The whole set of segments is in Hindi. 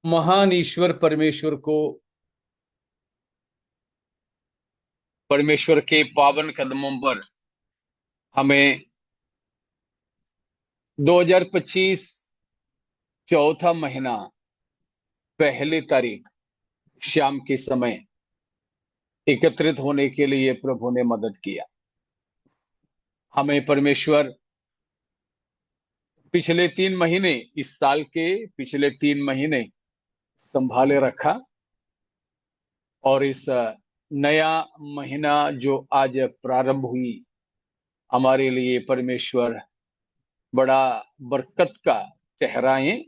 महान ईश्वर परमेश्वर को परमेश्वर के पावन कदमों पर हमें 2025 चौथा महीना पहली तारीख शाम के समय एकत्रित होने के लिए प्रभु ने मदद किया। हमें परमेश्वर पिछले 3 महीने, इस साल के पिछले 3 महीने संभाले रखा और इस नया महीना जो आज प्रारंभ हुई, हमारे लिए परमेश्वर बड़ा बरकत का ठहराएं।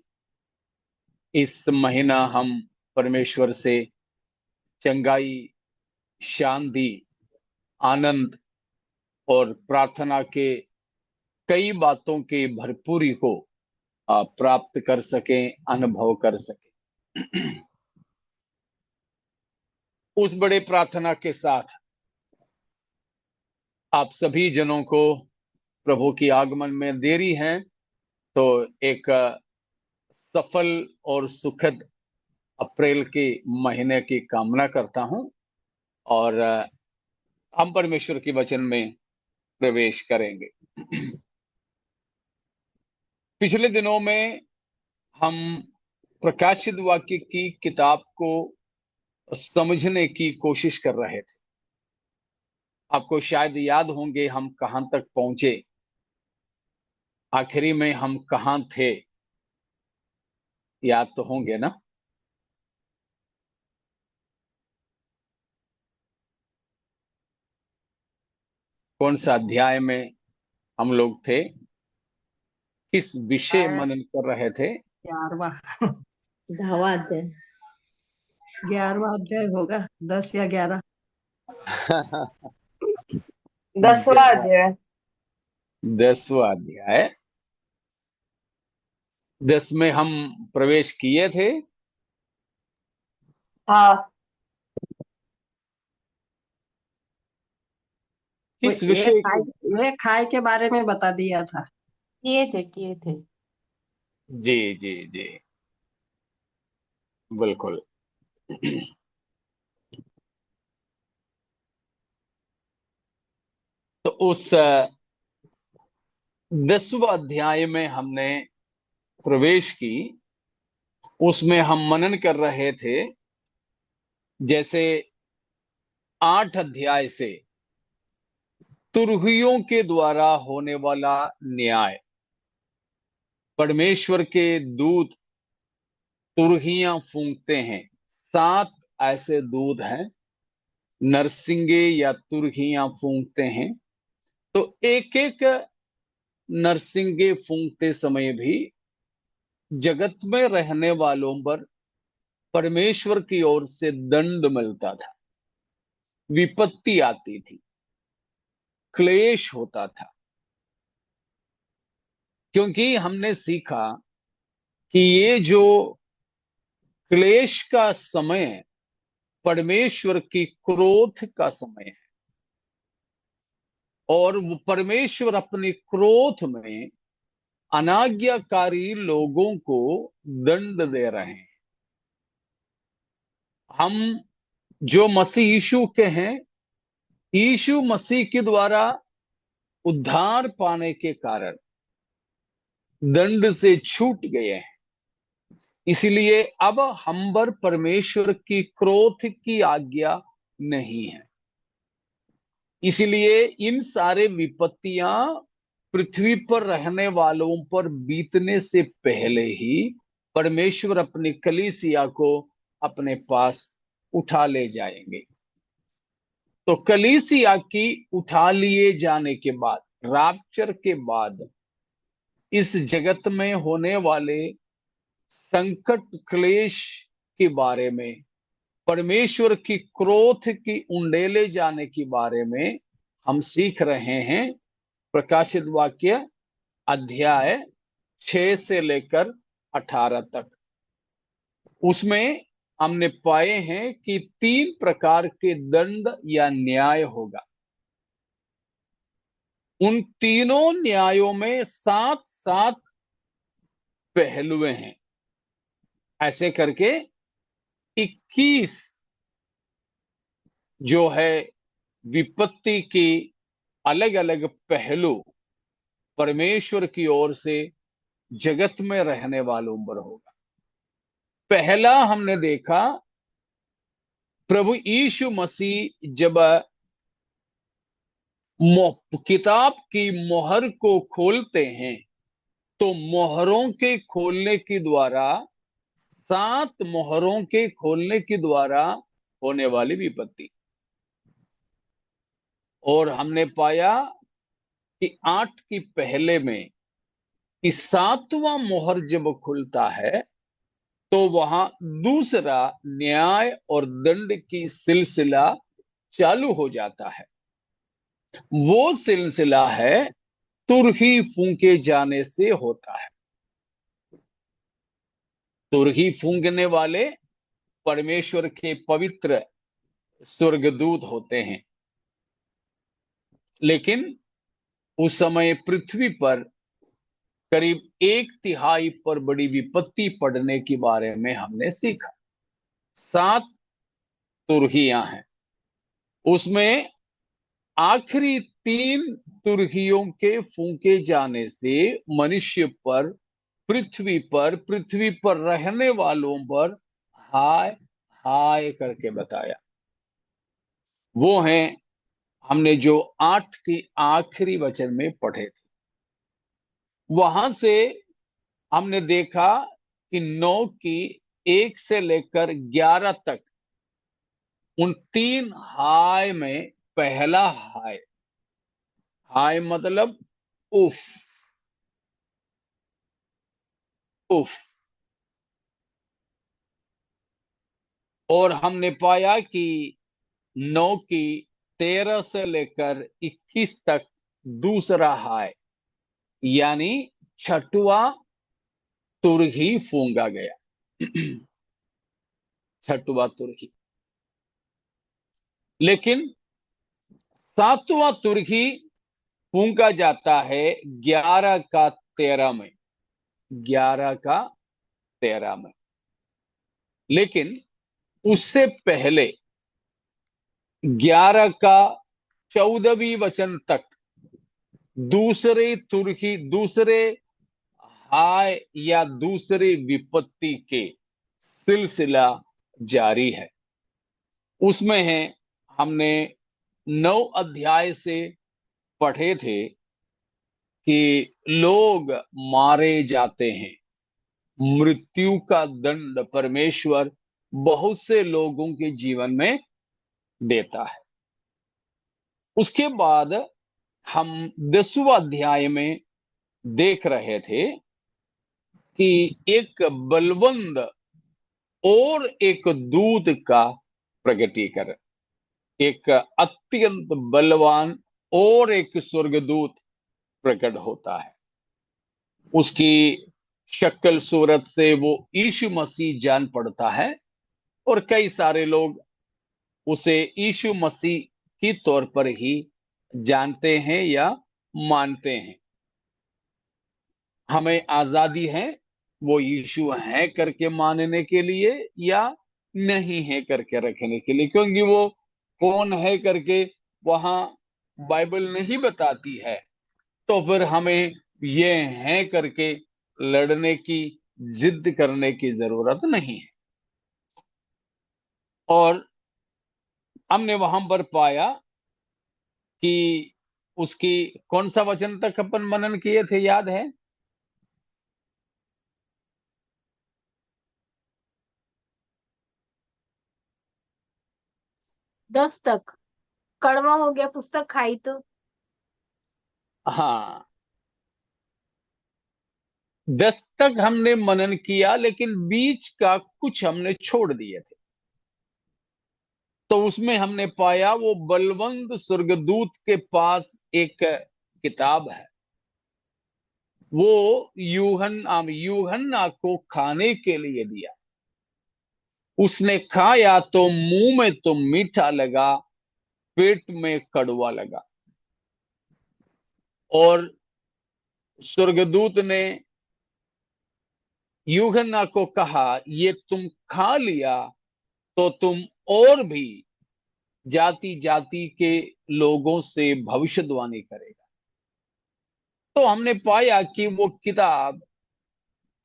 इस महीना हम परमेश्वर से चंगाई, शांति, आनंद और प्रार्थना के कई बातों की भरपूरी को प्राप्त कर सकें, अनुभव कर सकें। उस बड़े प्रार्थना के साथ आप सभी जनों को प्रभु की आगमन में देरी है, तो एक सफल और सुखद अप्रैल के महीने की कामना करता हूं और हम परमेश्वर के वचन में प्रवेश करेंगे। पिछले दिनों में हम प्रकाशित वाक्य की किताब को समझने की कोशिश कर रहे थे। आपको शायद याद होंगे हम कहां तक पहुंचे, आखिरी में हम कहां थे, याद तो होंगे ना। कौन सा अध्याय में हम लोग थे, किस विषय शायद मनन कर रहे थे? 11वां 10वां अध्याय। 11वां अध्याय होगा, 10 या 11। 10वां अध्याय। 10वां अध्याय। 10 में हम प्रवेश किए थे। हाँ, वो किस विषय को? ये खाए के बारे में बता दिया था। किए थे। जी जी जी, बिल्कुल। तो उस 10वां अध्याय में हमने प्रवेश की। उसमें हम मनन कर रहे थे, जैसे 8 अध्याय से तुरहियों के द्वारा होने वाला न्याय। परमेश्वर के दूत तुरहियां फूंकते हैं। 7 ऐसे दूत हैं, नरसिंगे या तुरहियां फूंकते हैं। तो एक एक नरसिंगे फूंकते समय भी जगत में रहने वालों पर परमेश्वर की ओर से दंड मिलता था, विपत्ति आती थी, क्लेश होता था। क्योंकि हमने सीखा कि ये जो क्लेश का समय परमेश्वर की क्रोध का समय है और वो परमेश्वर अपने क्रोध में अनाज्ञाकारी लोगों को दंड दे रहे हैं। हम जो मसीह यीशु के हैं, यीशु मसीह के द्वारा उद्धार पाने के कारण दंड से छूट गए हैं। इसलिए अब हम पर परमेश्वर की क्रोध की आज्ञा नहीं है। इसलिए इन सारे विपत्तियां पृथ्वी पर रहने वालों पर बीतने से पहले ही परमेश्वर अपनी कलीसिया को अपने पास उठा ले जाएंगे। तो कलीसिया की उठा लिए जाने के बाद, राप्चर के बाद, इस जगत में होने वाले संकट क्लेश के बारे में, परमेश्वर की क्रोध की उंडेले जाने के बारे में हम सीख रहे हैं। प्रकाशित वाक्य अध्याय 6 से लेकर 18 तक। उसमें हमने पाए हैं कि 3 प्रकार के दंड या न्याय होगा। उन तीनों न्यायों में 7 7 पहलुएं हैं। ऐसे करके 21 जो है विपत्ति की अलग अलग पहलू परमेश्वर की ओर से जगत में रहने वालों पर होगा। पहला हमने देखा, प्रभु यीशु मसीह जब किताब की मोहर को खोलते हैं तो मोहरों के खोलने के द्वारा, 7 मोहरों के खोलने के द्वारा होने वाली विपत्ति, और हमने पाया कि 8 की पहले में कि 7वां मोहर जब खुलता है तो वहां दूसरा न्याय और दंड की सिलसिला चालू हो जाता है। वो सिलसिला है तुरही फूंके जाने से होता है। तुरही फूंकने वाले परमेश्वर के पवित्र स्वर्गदूत होते हैं, लेकिन उस समय पृथ्वी पर करीब 1/3 पर बड़ी विपत्ति पड़ने के बारे में हमने सीखा। 7 तुरहियां हैं, उसमें आखिरी 3 तुरहियों के फूंके जाने से मनुष्य पर, पृथ्वी पर रहने वालों पर हाय हाय करके बताया। वो हैं हमने जो 8 की आखिरी वचन में पढ़े थे। वहां से हमने देखा कि 9 की 1 से लेकर 11 तक उन 3 हाय में पहला हाय, हाय मतलब उफ, उफ। और हमने पाया कि 9 की 13 से लेकर 21 तक दूसरा हाय, यानी 6वां तुरही फूंका गया। 6वां तुरही। लेकिन 7वां तुरही फूंका जाता है 11 का 13 में, 11 का 13 में। लेकिन उससे पहले 11 का 14वीं वचन तक दूसरे तुरही, दूसरे हाय या दूसरी विपत्ति के सिलसिला जारी है। उसमें है, हमने 9 अध्याय से पढ़े थे कि लोग मारे जाते हैं। मृत्यु का दंड परमेश्वर बहुत से लोगों के जीवन में देता है। उसके बाद हम 10वां अध्याय में देख रहे थे कि एक बलवंत और एक दूत का प्रगटीकरण, एक अत्यंत बलवान और एक स्वर्गदूत प्रकट होता है। उसकी शक्ल सूरत से वो यीशु मसीह जान पड़ता है और कई सारे लोग उसे यीशु मसीह की तौर पर ही जानते हैं या मानते हैं। हमें आजादी है वो यीशु है करके मानने के लिए या नहीं है करके रखने के लिए, क्योंकि वो कौन है करके वहां बाइबल नहीं बताती है। तो फिर हमें ये है करके लड़ने की, जिद करने की जरूरत नहीं है। और हमने वहां पर पाया कि उसकी कौन सा वचन तक अपन मनन किए थे, याद है? 10 तक। कड़वा हो गया पुस्तक खाई तो। हाँ, 10 तक हमने मनन किया, लेकिन बीच का कुछ हमने छोड़ दिए थे। तो उसमें हमने पाया वो बलवंत स्वर्गदूत के पास एक किताब है। वो यूहन्ना को खाने के लिए दिया। उसने खाया तो मुंह में तो मीठा लगा, पेट में कड़वा लगा। और स्वर्गदूत ने यूहन्ना को कहा, ये तुम खा लिया तो तुम और भी जाति जाति के लोगों से भविष्यवाणी करेगा। तो हमने पाया कि वो किताब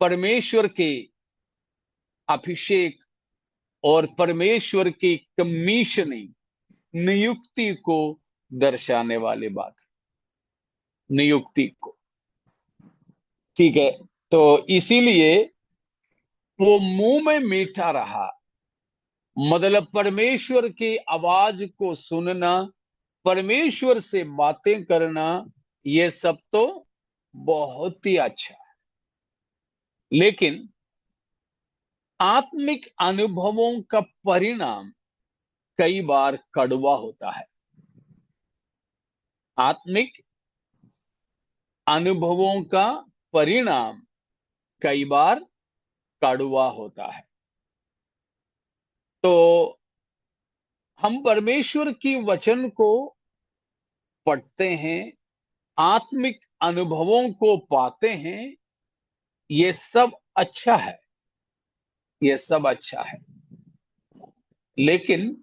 परमेश्वर के अभिषेक और परमेश्वर की कमीशनिंग, नियुक्ति को दर्शाने वाली बात है, नियुक्ति को। ठीक है, तो इसीलिए वो मुंह में मीठा रहा, मतलब परमेश्वर की आवाज को सुनना, परमेश्वर से बातें करना, ये सब तो बहुत ही अच्छा है। लेकिन आत्मिक अनुभवों का परिणाम कई बार कड़वा होता है। आत्मिक अनुभवों का परिणाम कई बार कड़वा होता है। तो हम परमेश्वर की वचन को पढ़ते हैं, आत्मिक अनुभवों को पाते हैं, ये सब अच्छा है, ये सब अच्छा है। लेकिन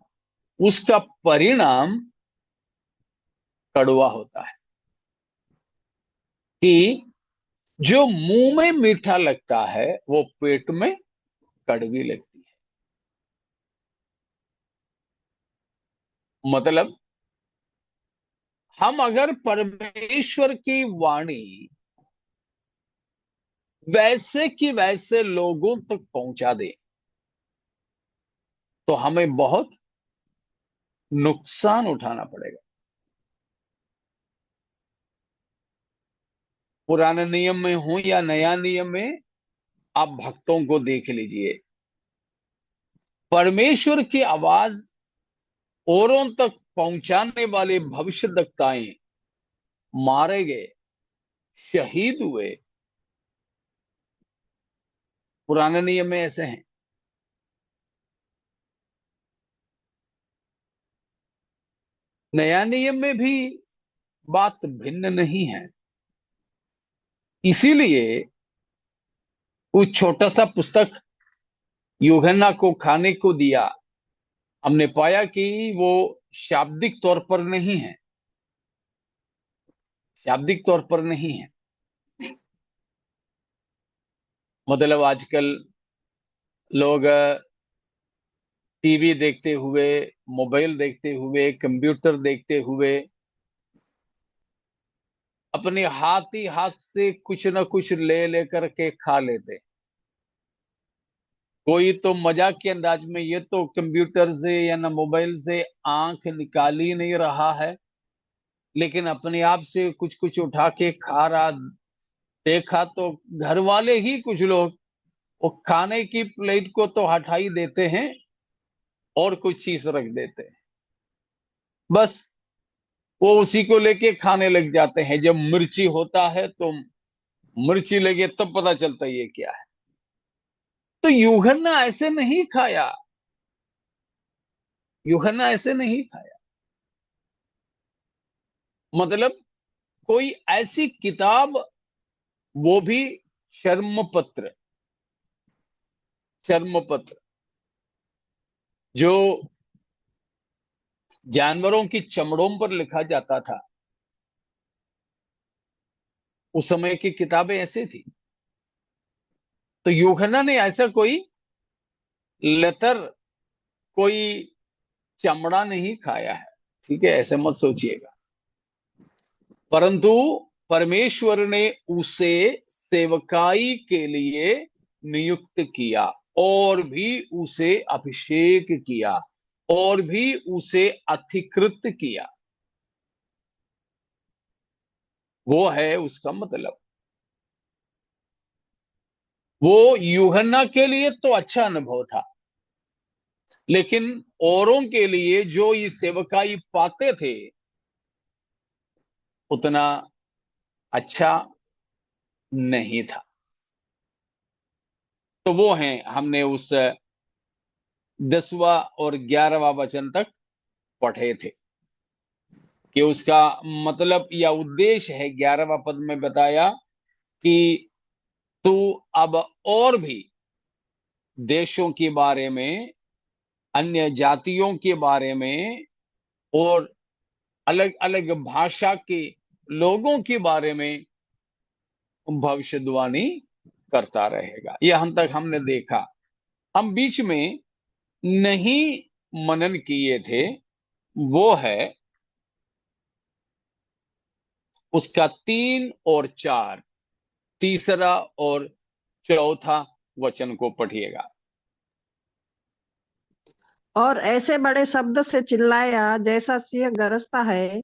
उसका परिणाम कड़वा होता है कि जो मुंह में मीठा लगता है वो पेट में कड़वी लगती है। मतलब हम अगर परमेश्वर की वाणी वैसे कि वैसे लोगों तक पहुंचा दे तो हमें बहुत नुकसान उठाना पड़ेगा। पुराने नियम में हो या नया नियम में, आप भक्तों को देख लीजिए, परमेश्वर की आवाज औरों तक पहुंचाने वाले भविष्यद्वक्ताएं मारे गए, शहीद हुए। पुराने नियम में ऐसे हैं। नया नियम में भी बात भिन्न नहीं है। इसीलिए वो छोटा सा पुस्तक यूहन्ना को खाने को दिया, हमने पाया कि वो शाब्दिक तौर पर नहीं है, शाब्दिक तौर पर नहीं है। मतलब आजकल लोग टीवी देखते हुए, मोबाइल देखते हुए, कंप्यूटर देखते हुए अपने हाथ ही हाथ से कुछ ना कुछ ले लेकर के खा लेते। कोई तो मजाक के अंदाज में ये तो कंप्यूटर से या ना मोबाइल से आंख निकाल ही नहीं रहा है, लेकिन अपने आप से कुछ कुछ उठा के खा रहा। देखा तो घर वाले ही कुछ लोग वो खाने की प्लेट को तो हटा ही देते हैं और कुछ चीज रख देते हैं, बस वो उसी को लेके खाने लग जाते हैं। जब मिर्ची होता है तो मिर्ची लगे तब पता चलता है ये क्या है। तो यूहन्ना ऐसे नहीं खाया, यूहन्ना ऐसे नहीं खाया। मतलब कोई ऐसी किताब, वो भी शर्म पत्र, शर्म पत्र जो जानवरों की चमड़ों पर लिखा जाता था, उस समय की किताबें ऐसे थी। तो यूहन्ना ने ऐसा कोई लेतर, कोई चमड़ा नहीं खाया है, ठीक है, ऐसे मत सोचिएगा। परंतु परमेश्वर ने उसे सेवकाई के लिए नियुक्त किया और भी उसे अभिषेक किया और भी उसे अधिकृत किया। वो है उसका मतलब। वो यूहन्ना के लिए तो अच्छा अनुभव था, लेकिन औरों के लिए जो ये सेवकाई पाते थे उतना अच्छा नहीं था। तो वो हैं, हमने उस 10वां और 11वां वचन तक पढ़े थे कि उसका मतलब या उद्देश्य है। 11वां पद में बताया कि तो अब और भी देशों के बारे में, अन्य जातियों के बारे में और अलग अलग भाषा के लोगों के बारे में भविष्यवाणी करता रहेगा। यह हम तक हमने देखा। हम बीच में नहीं मनन किए थे, वो है उसका 3 और 4, तीसरा और चौथा वचन को पढ़िएगा। और ऐसे बड़े शब्द से चिल्लाया जैसा सिंह गरजता है,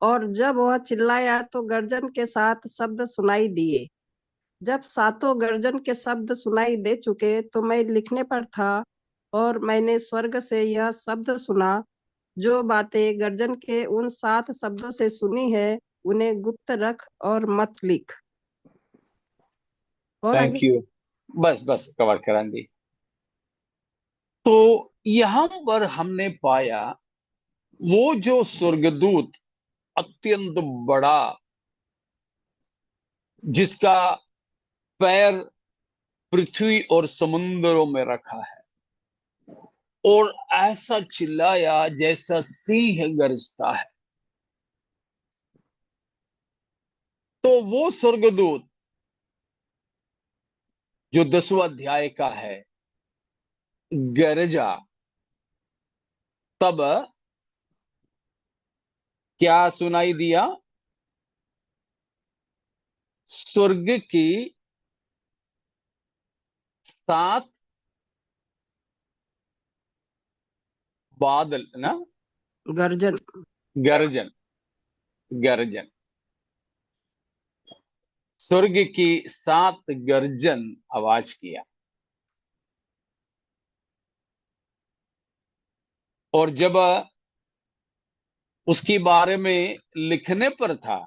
और जब वह चिल्लाया तो गर्जन के साथ शब्द सुनाई दिए। जब सातों गर्जन के शब्द सुनाई दे चुके तो मैं लिखने पर था, और मैंने स्वर्ग से यह शब्द सुना, जो बातें गर्जन के उन 7 शब्दों से सुनी है उन्हें गुप्त रख और मत लिख। और आगे थैंक यू। बस बस कवर करा दी। तो यहां पर हमने पाया वो जो स्वर्गदूत अत्यंत बड़ा, जिसका पैर पृथ्वी और समुद्रों में रखा है, और ऐसा चिल्लाया जैसा सिंह गरजता है। तो वो स्वर्गदूत जो 10वां अध्याय का है, गरजा, तब क्या सुनाई दिया? स्वर्ग की 7 बादल ना, गर्जन। गर्जन, गर्जन, स्वर्ग की 7 गर्जन आवाज किया। और जब उसके बारे में लिखने पर था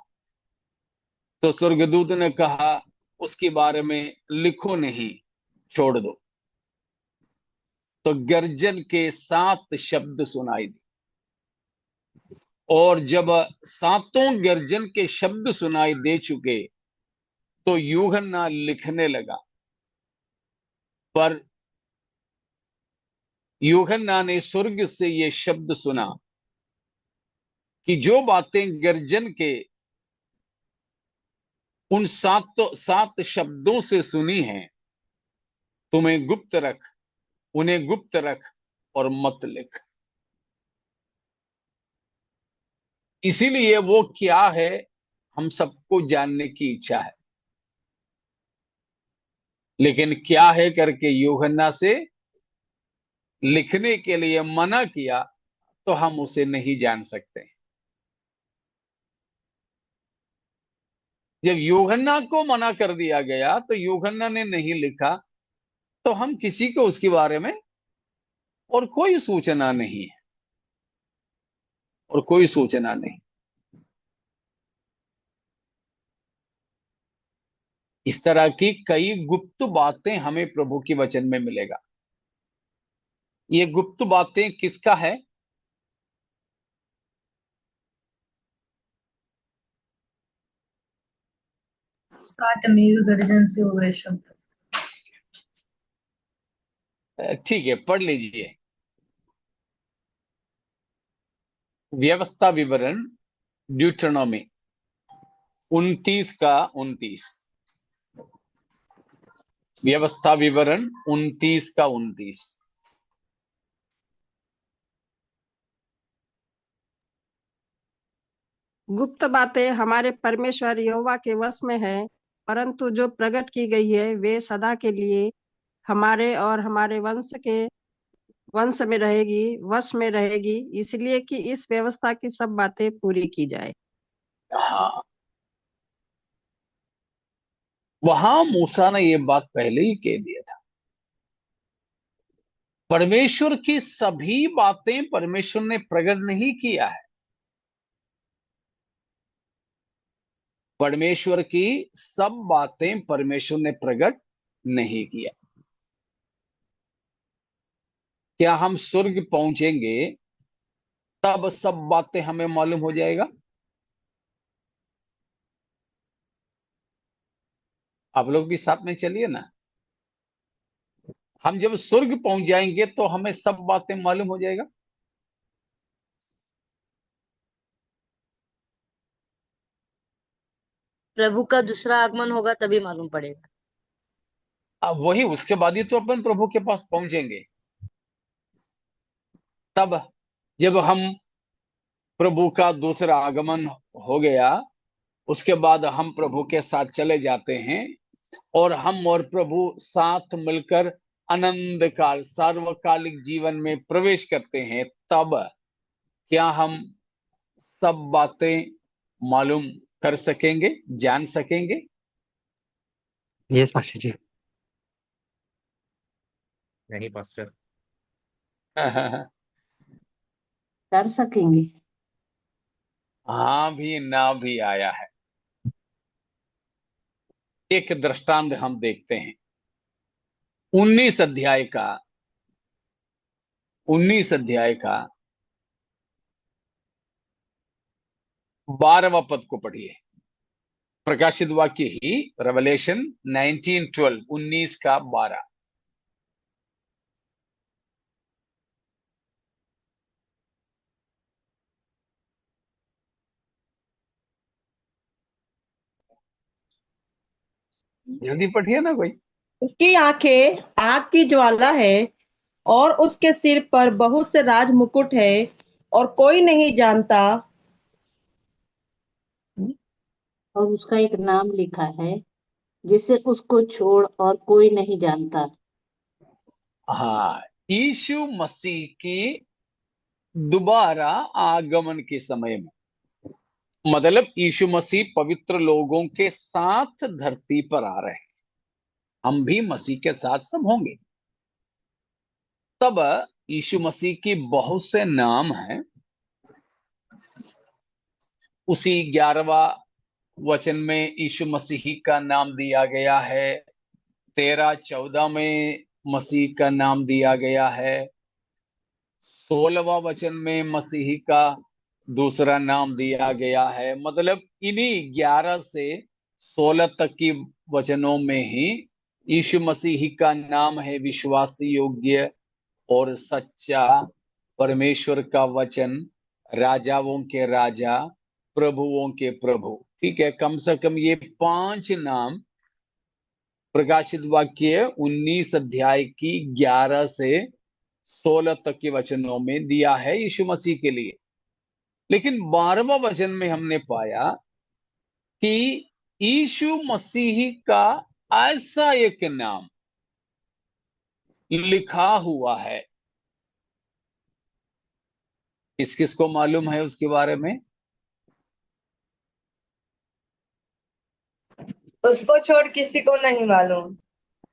तो स्वर्गदूत ने कहा उसके बारे में लिखो नहीं, छोड़ दो। तो गर्जन के 7 शब्द सुनाई दी, और जब सातों गर्जन के शब्द सुनाई दे चुके तो यूहन्ना लिखने लगा। पर यूहन्ना ने स्वर्ग से ये शब्द सुना कि जो बातें गर्जन के उन 7 शब्दों से सुनी हैं, तुम्हें गुप्त रख, उन्हें गुप्त रख और मत लिख। इसीलिए वो क्या है, हम सबको जानने की इच्छा है, लेकिन क्या है करके यूहन्ना से लिखने के लिए मना किया तो हम उसे नहीं जान सकते। जब यूहन्ना को मना कर दिया गया तो यूहन्ना ने नहीं लिखा, तो हम किसी को उसके बारे में और कोई सूचना नहीं है, और कोई सूचना नहीं। इस तरह की कई गुप्त बातें हमें प्रभु के वचन में मिलेगा। ये गुप्त बातें किसका है? सात मील गर्जन से हुए शब्द। ठीक है, पढ़ लीजिए। व्यवस्था विवरण ड्यूटरनोमी 29 का 29। व्यवस्था विवरण 29 का 29। गुप्त बातें हमारे परमेश्वर यहोवा के वश में है, परंतु जो प्रकट की गई है वे सदा के लिए हमारे और हमारे वंश में रहेगी, वश में रहेगी, इसलिए कि इस व्यवस्था की सब बातें पूरी की जाए। हाँ, वहां मूसा ने ये बात पहले ही कह दिया था। परमेश्वर की सभी बातें परमेश्वर ने प्रकट नहीं किया है। परमेश्वर की सब बातें परमेश्वर ने प्रकट नहीं किया। क्या हम स्वर्ग पहुंचेंगे तब सब बातें हमें मालूम हो जाएगा? आप लोग भी साथ में चलिए ना। हम जब स्वर्ग पहुंच जाएंगे तो हमें सब बातें मालूम हो जाएगा। प्रभु का दूसरा आगमन होगा तभी मालूम पड़ेगा। अब वही, उसके बाद ही तो अपन प्रभु के पास पहुंचेंगे। तब जब हम प्रभु का दूसरा आगमन हो गया, उसके बाद हम प्रभु के साथ चले जाते हैं और हम और प्रभु साथ मिलकर आनंद काल सार्वकालिक जीवन में प्रवेश करते हैं। तब क्या हम सब बातें मालूम कर सकेंगे, जान सकेंगे? यस पास्टर जी। नहीं पास्टर। कर सकेंगे। हाँ भी ना भी आया है। एक दृष्टांत हम देखते हैं 19 अध्याय का 12वां पद को पढ़िए। प्रकाशित वाक्य ही, रेवलेशन 19:12, 19 का 12। जल्दी पढ़िए ना कोई। उसकी आंखें आग की ज्वाला है और उसके सिर पर बहुत से राज मुकुट है और कोई नहीं जानता। और उसका एक नाम लिखा है जिसे उसको छोड़ और कोई नहीं जानता। हाँ, यीशु मसीह की दोबारा आगमन के समय में, मतलब यीशु मसीह पवित्र लोगों के साथ धरती पर आ रहे हैं, हम भी मसीह के साथ सब होंगे। तब यीशु मसीह की बहुत से नाम हैं। उसी 11वां वचन में यीशु मसीह का नाम दिया गया है। 13-14 में मसीह का नाम दिया गया है। 16वां वचन में मसीह का दूसरा नाम दिया गया है। मतलब इन्हीं 11 से 16 तक की वचनों में ही यीशु मसीह का नाम है विश्वासी योग्य और सच्चा, परमेश्वर का वचन, राजाओं के राजा, प्रभुओं के प्रभु। ठीक है, कम से कम ये 5 नाम प्रकाशित वाक्य 19 अध्याय की 11 से 16 तक के वचनों में दिया है यीशु मसीह के लिए। लेकिन 12वां वचन में हमने पाया कि यीशु मसीह का ऐसा एक नाम लिखा हुआ है। किस किस को मालूम है उसके बारे में? उसको छोड़ किसी को नहीं मालूम।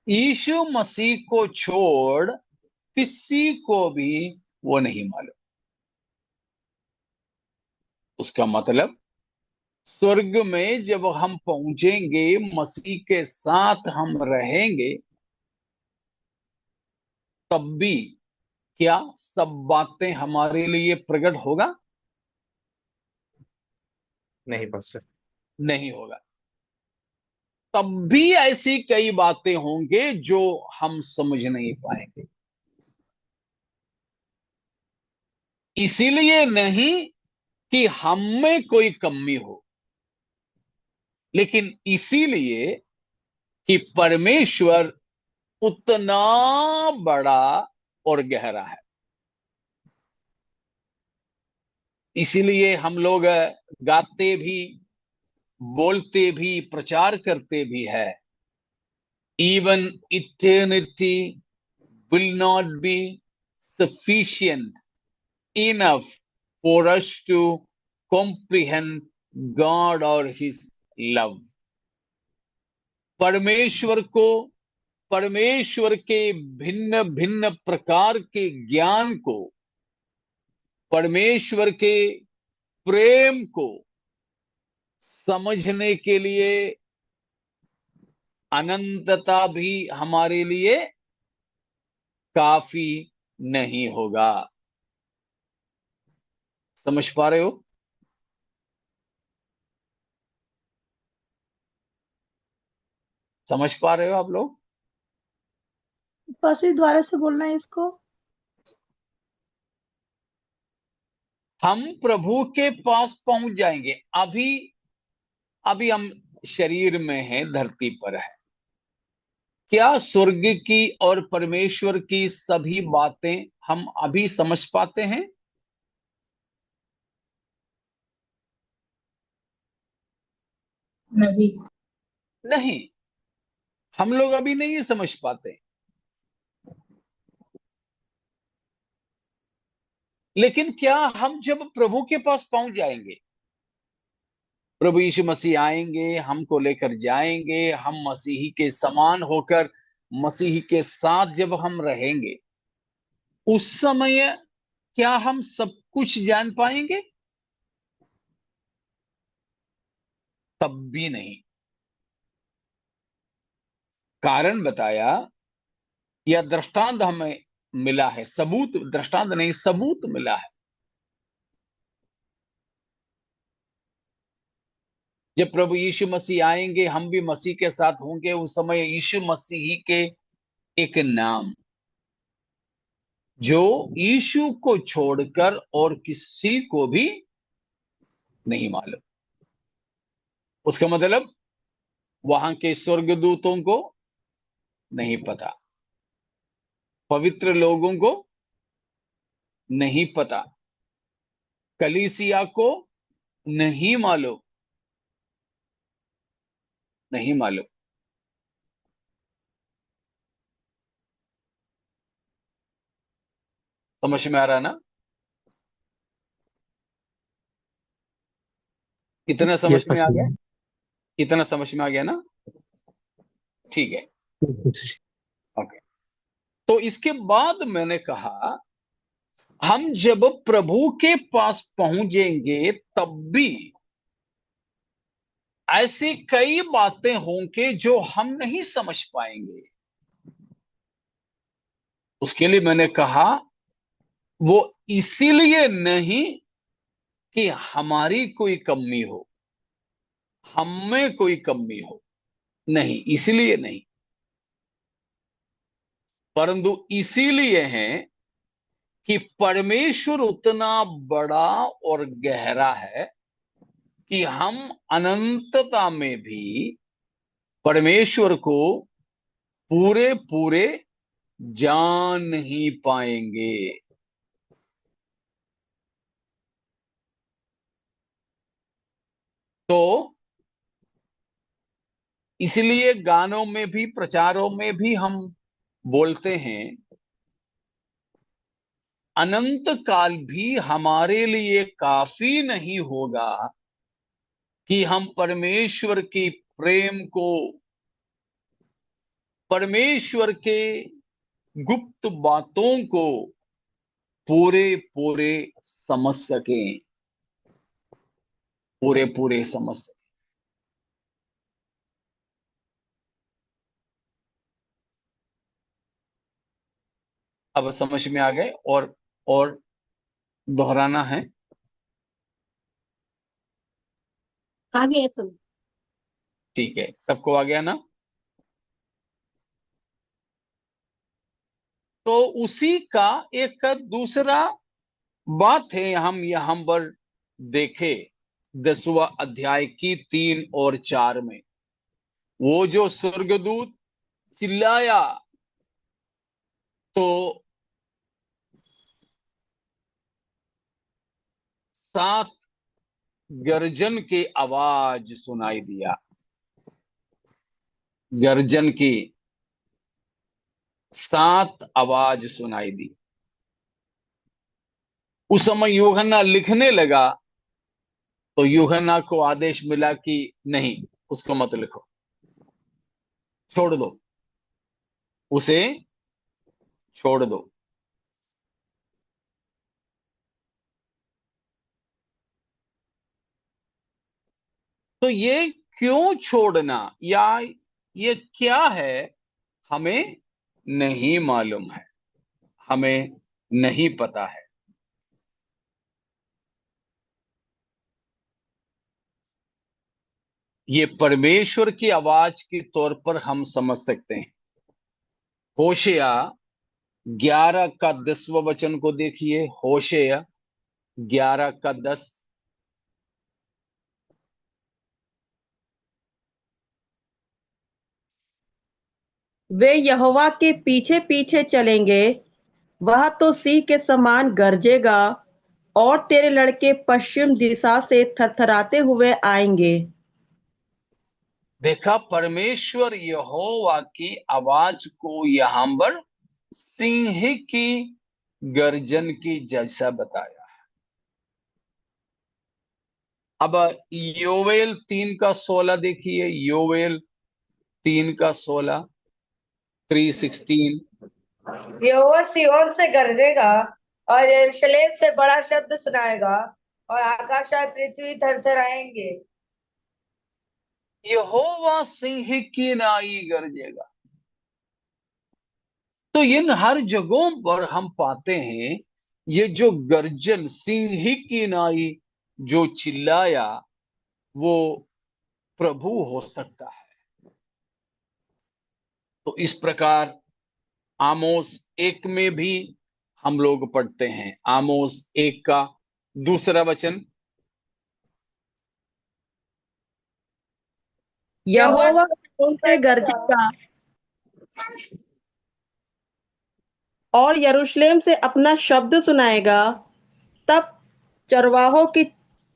यीशु मसीह को छोड़ किसी को भी वो नहीं मालूम। उसका मतलब स्वर्ग में जब हम पहुंचेंगे, मसीह के साथ हम रहेंगे, तब भी क्या सब बातें हमारे लिए प्रकट होगा? नहीं पास्टर। नहीं होगा। तब भी ऐसी कई बातें होंगे जो हम समझ नहीं पाएंगे। इसीलिए नहीं कि हम में कोई कमी हो, लेकिन इसीलिए कि परमेश्वर उतना बड़ा और गहरा है। इसीलिए हम लोग गाते भी, बोलते भी, प्रचार करते भी है, even eternity will not be sufficient enough for us to comprehend God or his love। परमेश्वर को, परमेश्वर के भिन्न भिन्न प्रकार के ज्ञान को, परमेश्वर के प्रेम को समझने के लिए अनंतता भी हमारे लिए काफी नहीं होगा। समझ पा रहे हो? समझ पा रहे हो आप लोग? पास द्वारा से बोलना है इसको। हम प्रभु के पास पहुंच जाएंगे। अभी अभी हम शरीर में हैं, धरती पर है। क्या स्वर्ग की और परमेश्वर की सभी बातें हम अभी समझ पाते हैं? नहीं। नहीं, हम लोग अभी नहीं समझ पाते। लेकिन क्या हम जब प्रभु के पास पहुंच जाएंगे, प्रभु यीशु मसीह आएंगे, हमको लेकर जाएंगे, हम मसीही के समान होकर मसीही के साथ जब हम रहेंगे, उस समय क्या हम सब कुछ जान पाएंगे? तब भी नहीं। कारण बताया, या दृष्टांत हमें मिला है, सबूत, दृष्टांत नहीं सबूत मिला है। जब प्रभु यीशु मसीह आएंगे, हम भी मसीह के साथ होंगे, उस समय यीशु मसीह के एक नाम जो यीशु को छोड़कर और किसी को भी नहीं मालूम। उसका मतलब वहां के स्वर्गदूतों को नहीं पता, पवित्र लोगों को नहीं पता, कलीसिया को नहीं मालूम, नहीं मालूम। समझ में आ रहा ना? कितना समझ यस में आ पास्टर गया? जी। कितना समझ में आ गया ना? ठीक है, यस पास्टर जी। ओके। तो इसके बाद मैंने कहा, हम जब प्रभु के पास पहुंचेंगे तब भी ऐसी कई बातें होंगी जो हम नहीं समझ पाएंगे। उसके लिए मैंने कहा, वो इसीलिए नहीं कि हमारी कोई कमी हो, हम में कोई कमी हो, नहीं, इसलिए नहीं, परंतु इसीलिए है कि परमेश्वर उतना बड़ा और गहरा है कि हम अनंतता में भी परमेश्वर को पूरे पूरे जान नहीं पाएंगे। तो इसलिए गानों में भी, प्रचारों में भी हम बोलते हैं, अनंत काल भी हमारे लिए काफी नहीं होगा कि हम परमेश्वर की प्रेम को, परमेश्वर के गुप्त बातों को पूरे पूरे समझ सकें, पूरे पूरे समझ सकें। अब समझ में आ गए? और दोहराना है? आगे है सब। ठीक है, सबको आ गया ना? तो उसी का एक दूसरा बात है, हम यहां पर देखे 10वां अध्याय की 3 और 4 में, वो जो स्वर्गदूत चिल्लाया, तो 7 गर्जन की आवाज सुनाई दिया, गर्जन की 7 आवाज सुनाई दी। उस समय यूहन्ना लिखने लगा, तो यूहन्ना को आदेश मिला कि नहीं, उसको मत लिखो, छोड़ दो, उसे छोड़ दो। तो ये क्यों छोड़ना, या ये क्या है, हमें नहीं मालूम है, हमें नहीं पता है। ये परमेश्वर की आवाज के तौर पर हम समझ सकते हैं। होशेया 11 का 10वां वचन को देखिए, होशेया 11 का 10। वे यहोवा के पीछे पीछे चलेंगे, वह तो सिंह के समान गरजेगा, और तेरे लड़के पश्चिम दिशा से थरथराते हुए आएंगे। देखा, परमेश्वर यहोवा की आवाज को यहां पर सिंह की गर्जन की जैसा बताया। अब योवेल 3 का 16 देखिए, योवेल 3 का 16, 3:16। यहोवा सिय्योन से गरजेगा और यरूशलेम से बड़ा शब्द सुनाएगा और आकाश और पृथ्वी थरथराएंगे। यहोवा सिंह की नाई गरजेगा। तो इन हर जगहों पर हम पाते हैं ये जो गर्जन, सिंह की नाई जो चिल्लाया, वो प्रभु हो सकता है। तो इस प्रकार आमोस 1 में भी हम लोग पढ़ते हैं, आमोस 1 का 2 वचन। यहोवा सिय्योन से गरजेगा और यरूशलेम से अपना शब्द सुनाएगा। तब चरवाहों की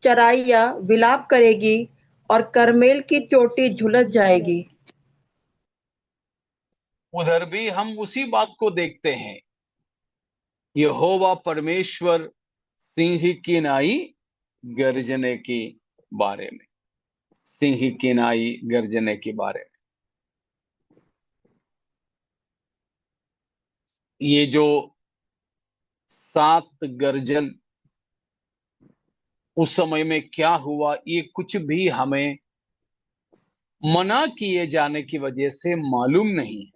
चराइयां विलाप करेगी और करमेल की चोटी झुलस जाएगी। उधर भी हम उसी बात को देखते हैं। यहोवा परमेश्वर सिंह की नाई गर्जने के बारे में, सिंह की नाई गर्जने के बारे में। ये जो 7 गर्जन उस समय में क्या हुआ, ये कुछ भी हमें मना किए जाने की वजह से मालूम नहीं है।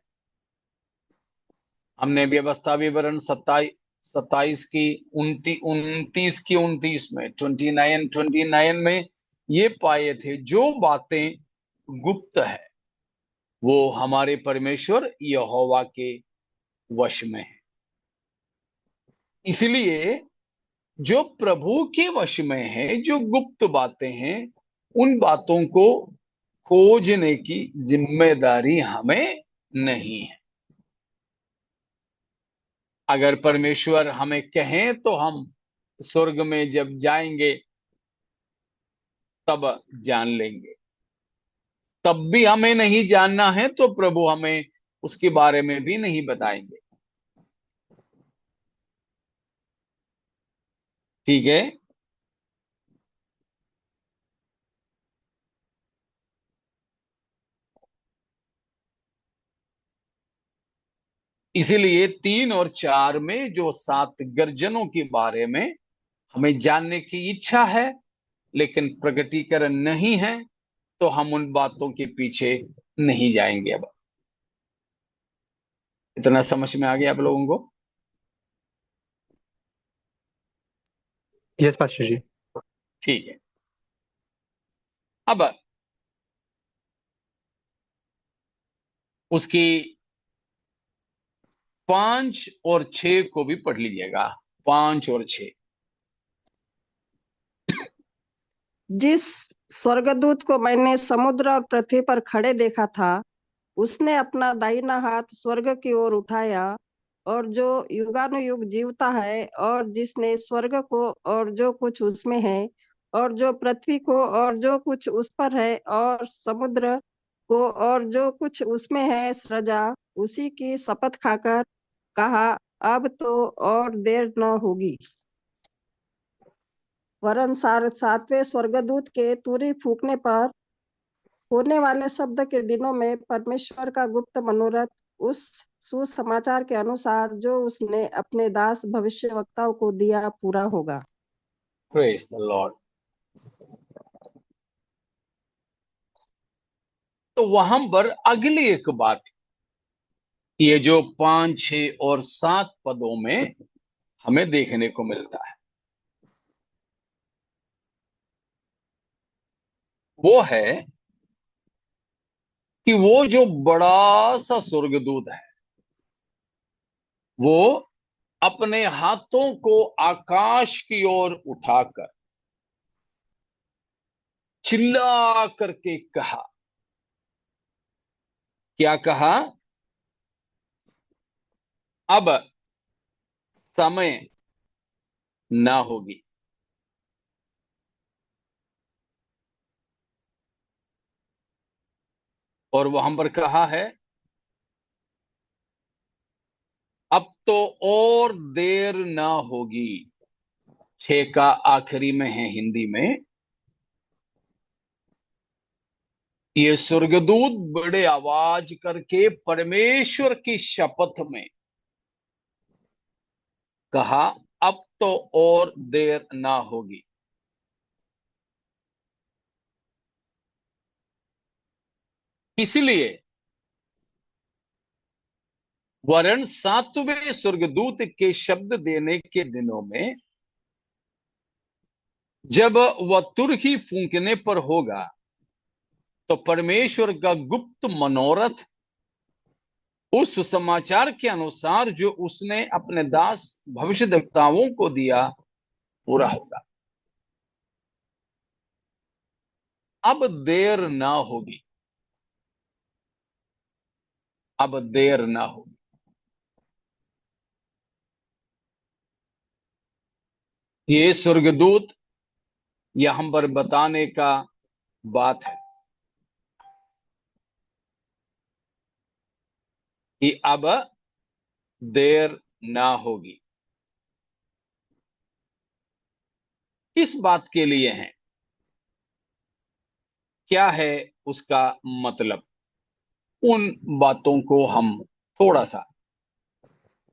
हमने व्यवस्था विवरण 27 की 29 में 29 में ये पाए थे, जो बातें गुप्त है वो हमारे परमेश्वर यहोवा के वश में है। इसलिए जो प्रभु के वश में है, जो गुप्त बातें हैं, उन बातों को खोजने की जिम्मेदारी हमें नहीं है। अगर परमेश्वर हमें कहें तो हम स्वर्ग में जब जाएंगे तब जान लेंगे। तब भी हमें नहीं जानना है तो प्रभु हमें उसके बारे में भी नहीं बताएंगे। ठीक है। इसीलिए 3 और 4 में जो 7 गर्जनों के बारे में हमें जानने की इच्छा है लेकिन प्रकटीकरण नहीं है, तो हम उन बातों के पीछे नहीं जाएंगे। अब इतना समझ में आ गया आप लोगों को? यस पास्टर जी। ठीक है। अब उसकी 5 और 6 को भी पढ़ लीजिएगा, 5 और 6। जिस स्वर्गदूत को मैंने समुद्र और पृथ्वी पर खड़े देखा था, उसने अपना दाहिना हाथ स्वर्ग की ओर उठाया, और जो युगानुयुग जीवता है, और जिसने स्वर्ग को और जो कुछ उसमें है, और जो पृथ्वी को और जो कुछ उस पर है, और समुद्र को और जो कुछ उसमें है सृजा, उसी की शपथ खाकर कहा, अब तो और देर न होगी, वरन 7वें स्वर्गदूत के तुरही फूंकने पर होने वाले शब्द के दिनों में परमेश्वर का गुप्त मनोरथ उस सुसमाचार के अनुसार जो उसने अपने दास भविष्यवक्ताओं को दिया पूरा होगा। Praise the Lord. तो वहां पर अगली एक बात, ये जो 5, 6 और 7 पदों में हमें देखने को मिलता है, वो है कि वो जो बड़ा सा स्वर्गदूत है वो अपने हाथों को आकाश की ओर उठाकर चिल्ला करके कहा। क्या कहा? अब समय ना होगी। और वहां पर कहा है अब तो और देर ना होगी। 6 का आखिरी में है हिंदी में। ये स्वर्गदूत बड़े आवाज करके परमेश्वर की शपथ में कहा अब तो और देर ना होगी। इसलिए वरन 7वें स्वर्गदूत के शब्द देने के दिनों में जब वह तुरही फूंकने पर होगा तो परमेश्वर का गुप्त मनोरथ उस सुसमाचार के अनुसार जो उसने अपने दास भविष्यद्वक्ताओं को दिया पूरा होगा। अब देर ना होगी। अब देर ना होगी। ये स्वर्गदूत यहां पर बताने का बात है कि अब देर ना होगी। किस बात के लिए है? क्या है उसका मतलब? उन बातों को हम थोड़ा सा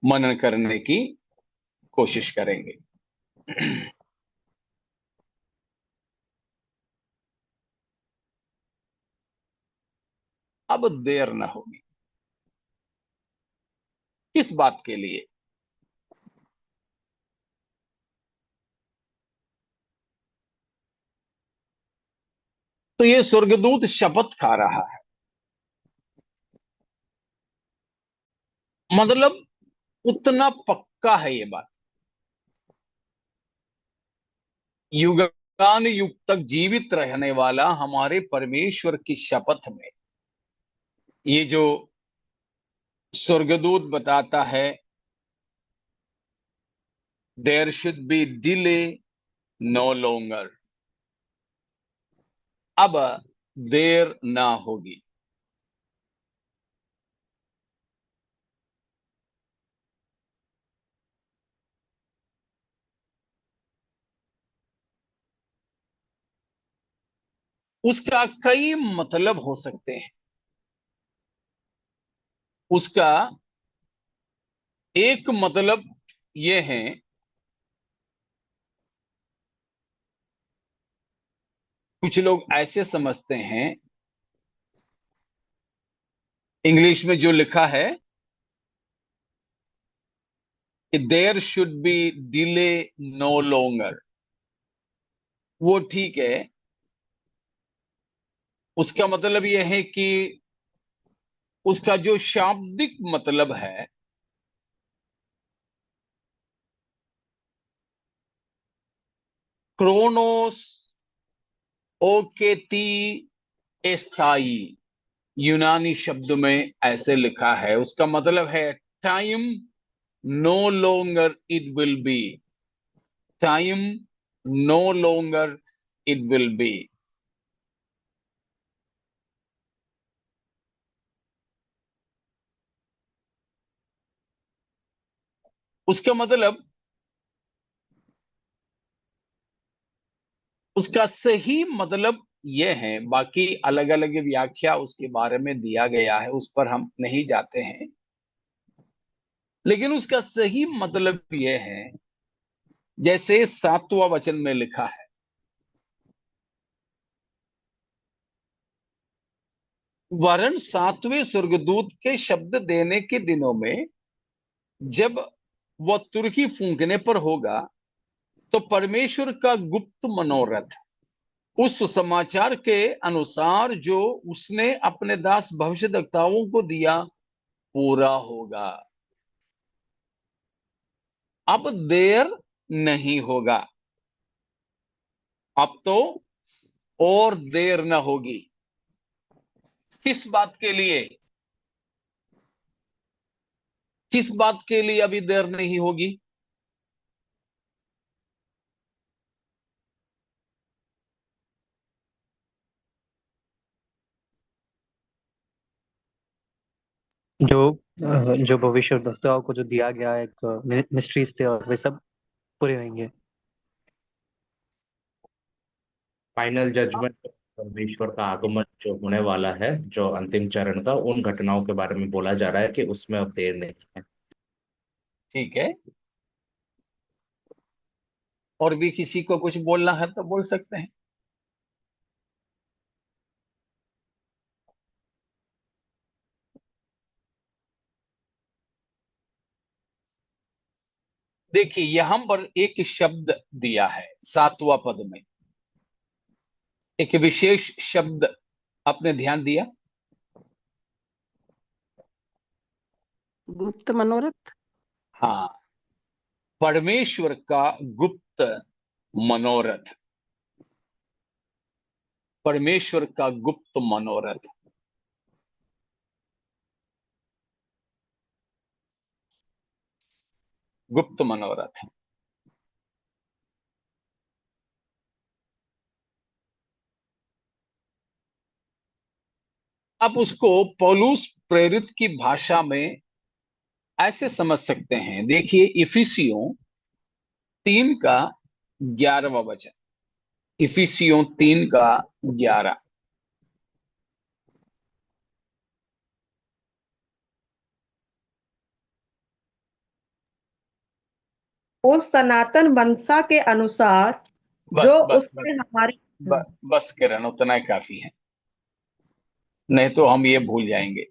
मनन करने की कोशिश करेंगे। अब देर ना होगी। किस बात के लिए? तो ये स्वर्गदूत शपथ खा रहा है। मतलब उतना पक्का है ये बात। युगान युग तक जीवित रहने वाला हमारे परमेश्वर की शपथ में ये जो स्वर्गदूत बताता है there should be delay no longer. अब देर ना होगी। उसका कई मतलब हो सकते हैं। उसका एक मतलब ये है कुछ लोग ऐसे समझते हैं इंग्लिश में जो लिखा है कि there should be delay no longer, वो ठीक है। उसका मतलब यह है कि उसका जो शाब्दिक मतलब है क्रोनोस ओकेती स्थाई, यूनानी शब्द में ऐसे लिखा है। उसका मतलब है time no longer it will be. Time no longer it will be. उसका मतलब उसका सही मतलब यह है, बाकी अलग अलग व्याख्या उसके बारे में दिया गया है, उस पर हम नहीं जाते हैं। लेकिन उसका सही मतलब यह है जैसे 7वां वचन में लिखा है, वरन 7वें स्वर्गदूत के शब्द देने के दिनों में जब वह तुरही फूंकने पर होगा तो परमेश्वर का गुप्त मनोरथ उस सुसमाचार के अनुसार जो उसने अपने दास भविष्यद्वक्ताओं को दिया पूरा होगा। अब देर नहीं होगा, अब तो और देर न होगी। किस बात के लिए? किस बात के लिए अभी देर नहीं होगी? जो भविष्यद्वक्ताओं को जो दिया गया एक मिस्ट्रीज थे और वे सब पूरे होंगे। फाइनल जजमेंट, परमेश्वर का आगमन जो होने वाला है, जो अंतिम चरण का, उन घटनाओं के बारे में बोला जा रहा है कि उसमें अब देर नहीं है। ठीक है, और भी किसी को कुछ बोलना है तो बोल सकते हैं। देखिए, यहां पर एक शब्द दिया है 7वां पद में, एक विशेष शब्द आपने ध्यान दिया? गुप्त मनोरथ। हाँ, परमेश्वर का गुप्त मनोरथ, परमेश्वर का गुप्त मनोरथ। गुप्त मनोरथ। आप उसको पौलुस प्रेरित की भाषा में ऐसे समझ सकते हैं। देखिए, इफिसियों 3 का 11वां वचन, इफिसियों 3 का 11। उस सनातन मनसा के अनुसार जो बस बस उसने बस हमारी बस किरण, उतना ही काफी है, नहीं तो हम ये भूल जाएंगे।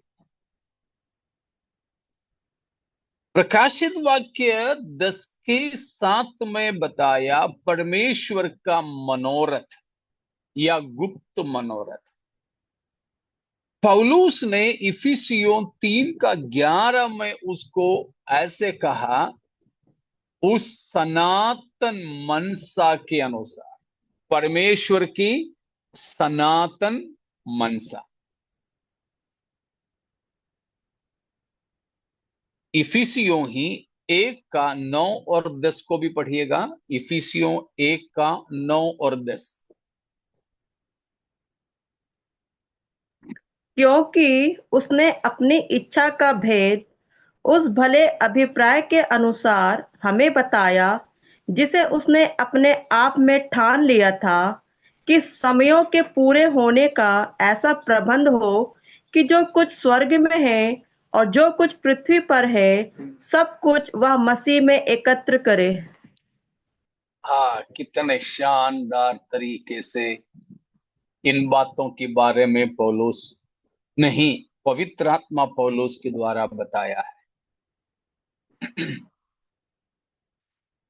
प्रकाशित वाक्य 10 के 7 में बताया परमेश्वर का मनोरथ या गुप्त मनोरथ। पौलुस ने इफिसियों 3 का 11 में उसको ऐसे कहा, उस सनातन मनसा के अनुसार, परमेश्वर की सनातन मनसा। इफिसियों ही 1 का 9 और 10 को भी पढ़िएगा। इफिसियों 1 का 9 और 10। क्योंकि उसने अपनी इच्छा का भेद उस भले अभिप्राय के अनुसार हमें बताया, जिसे उसने अपने आप में ठान लिया था कि समयों के पूरे होने का ऐसा प्रबंध हो कि जो कुछ स्वर्ग में है और जो कुछ पृथ्वी पर है, सब कुछ वह मसीह में एकत्र करे। हाँ, कितने शानदार तरीके से इन बातों के बारे में पौलुस, नहीं, पवित्र आत्मा पौलुस के द्वारा बताया है।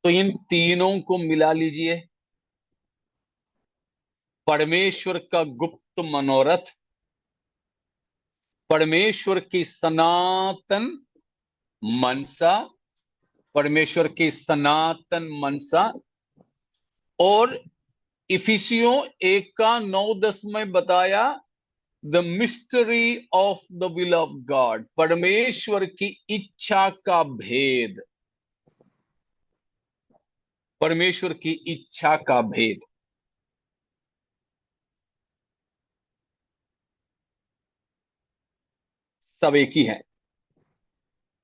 तो इन तीनों को मिला लीजिए। परमेश्वर का गुप्त मनोरथ, परमेश्वर की सनातन मनसा, परमेश्वर की सनातन मनसा, और इफिसियों 1 का 9-10 में बताया the mystery of the will of God, परमेश्वर की इच्छा का भेद, परमेश्वर की इच्छा का भेद। सब एक ही है।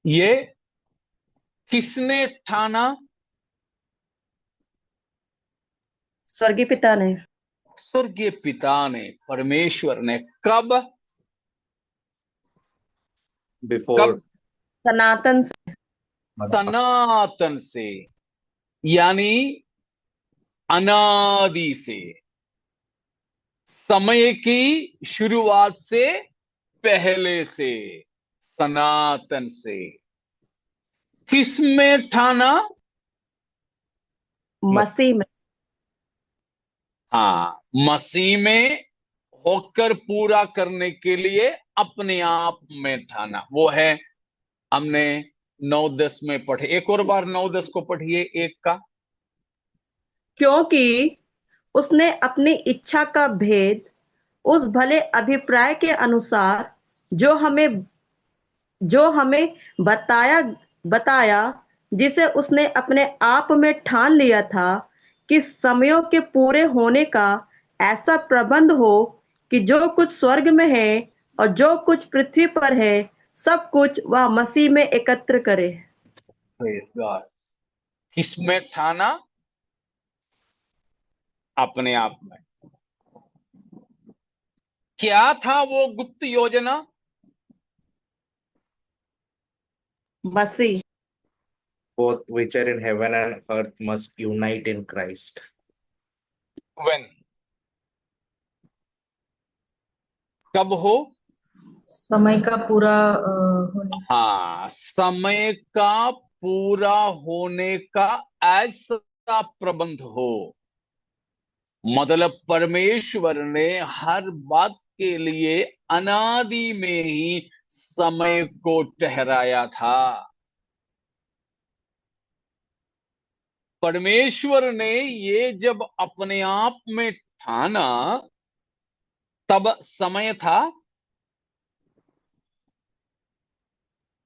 ये किसने ठाना? स्वर्गीय पिता ने। स्वर्गीय पिता ने, परमेश्वर ने। कब? बिफोर कब? सनातन से। सनातन से, यानी अनादि से, समय की शुरुआत से पहले से, सनातन से। किस में ठाना? मसीह में। हाँ, मसीह में होकर पूरा करने के लिए अपने आप में ठाना। वो है हमने 9-10 में पढ़े। एक और बार 9-10 को पढ़िए, एक का। क्योंकि उसने अपनी इच्छा का भेद उस भले अभिप्राय के अनुसार जो हमें बताया, जिसे उसने अपने आप में ठान लिया था कि समयों के पूरे होने का ऐसा प्रबंध हो कि जो कुछ स्वर्ग में है और जो कुछ पृथ्वी पर है, सब कुछ वह मसीह में एकत्र करे। Praise God. किसमें ठाना? अपने आप में। क्या था वो गुप्त योजना? मसीह। Both which are in heaven and earth must unite in Christ. When? कब हो? समय का पूरा होने। हाँ, समय का पूरा होने का ऐसा प्रबंध हो। मतलब परमेश्वर ने हर बात के लिए अनादि में ही समय को ठहराया था। परमेश्वर ने ये जब अपने आप में ठाना, तब समय था?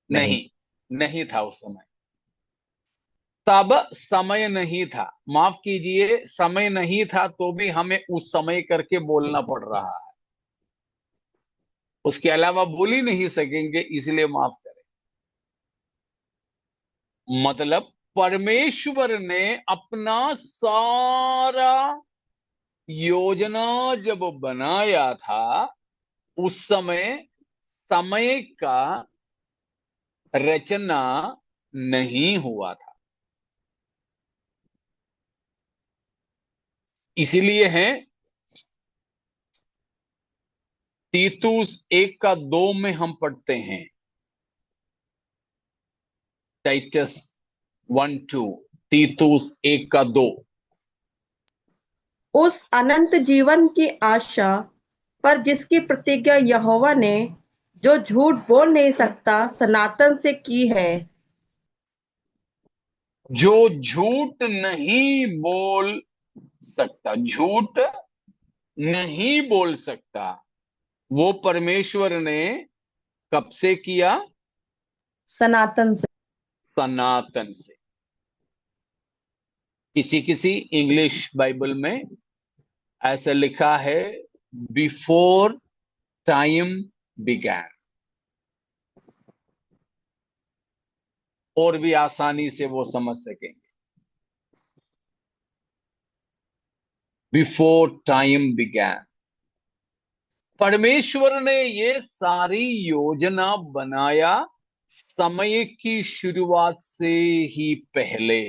नहीं, नहीं था उस समय। तब समय नहीं था। माफ कीजिए, समय नहीं था तो भी हमें उस समय करके बोलना पड़ रहा है। उसके अलावा बोल ही नहीं सकेंगे, इसलिए माफ करें। मतलब परमेश्वर ने अपना सारा योजना जब बनाया था, उस समय समय का रचना नहीं हुआ था। इसीलिए है तीतुस 1:2 में हम पढ़ते हैं, टाइटस 1:2, तीतुस 1:2। उस अनंत जीवन की आशा पर जिसकी प्रतिज्ञा यहोवा ने, जो झूठ बोल नहीं सकता, सनातन से की है। जो झूठ नहीं बोल सकता, झूठ नहीं बोल सकता, वो परमेश्वर ने कब से किया? सनातन से। सनातन से। किसी किसी इंग्लिश बाइबल में ऐसा लिखा है, बिफोर टाइम बिगैन। और भी आसानी से वो समझ सकेंगे। Before time began. परमेश्वर ने ये सारी योजना बनाया समय की शुरुआत से ही पहले।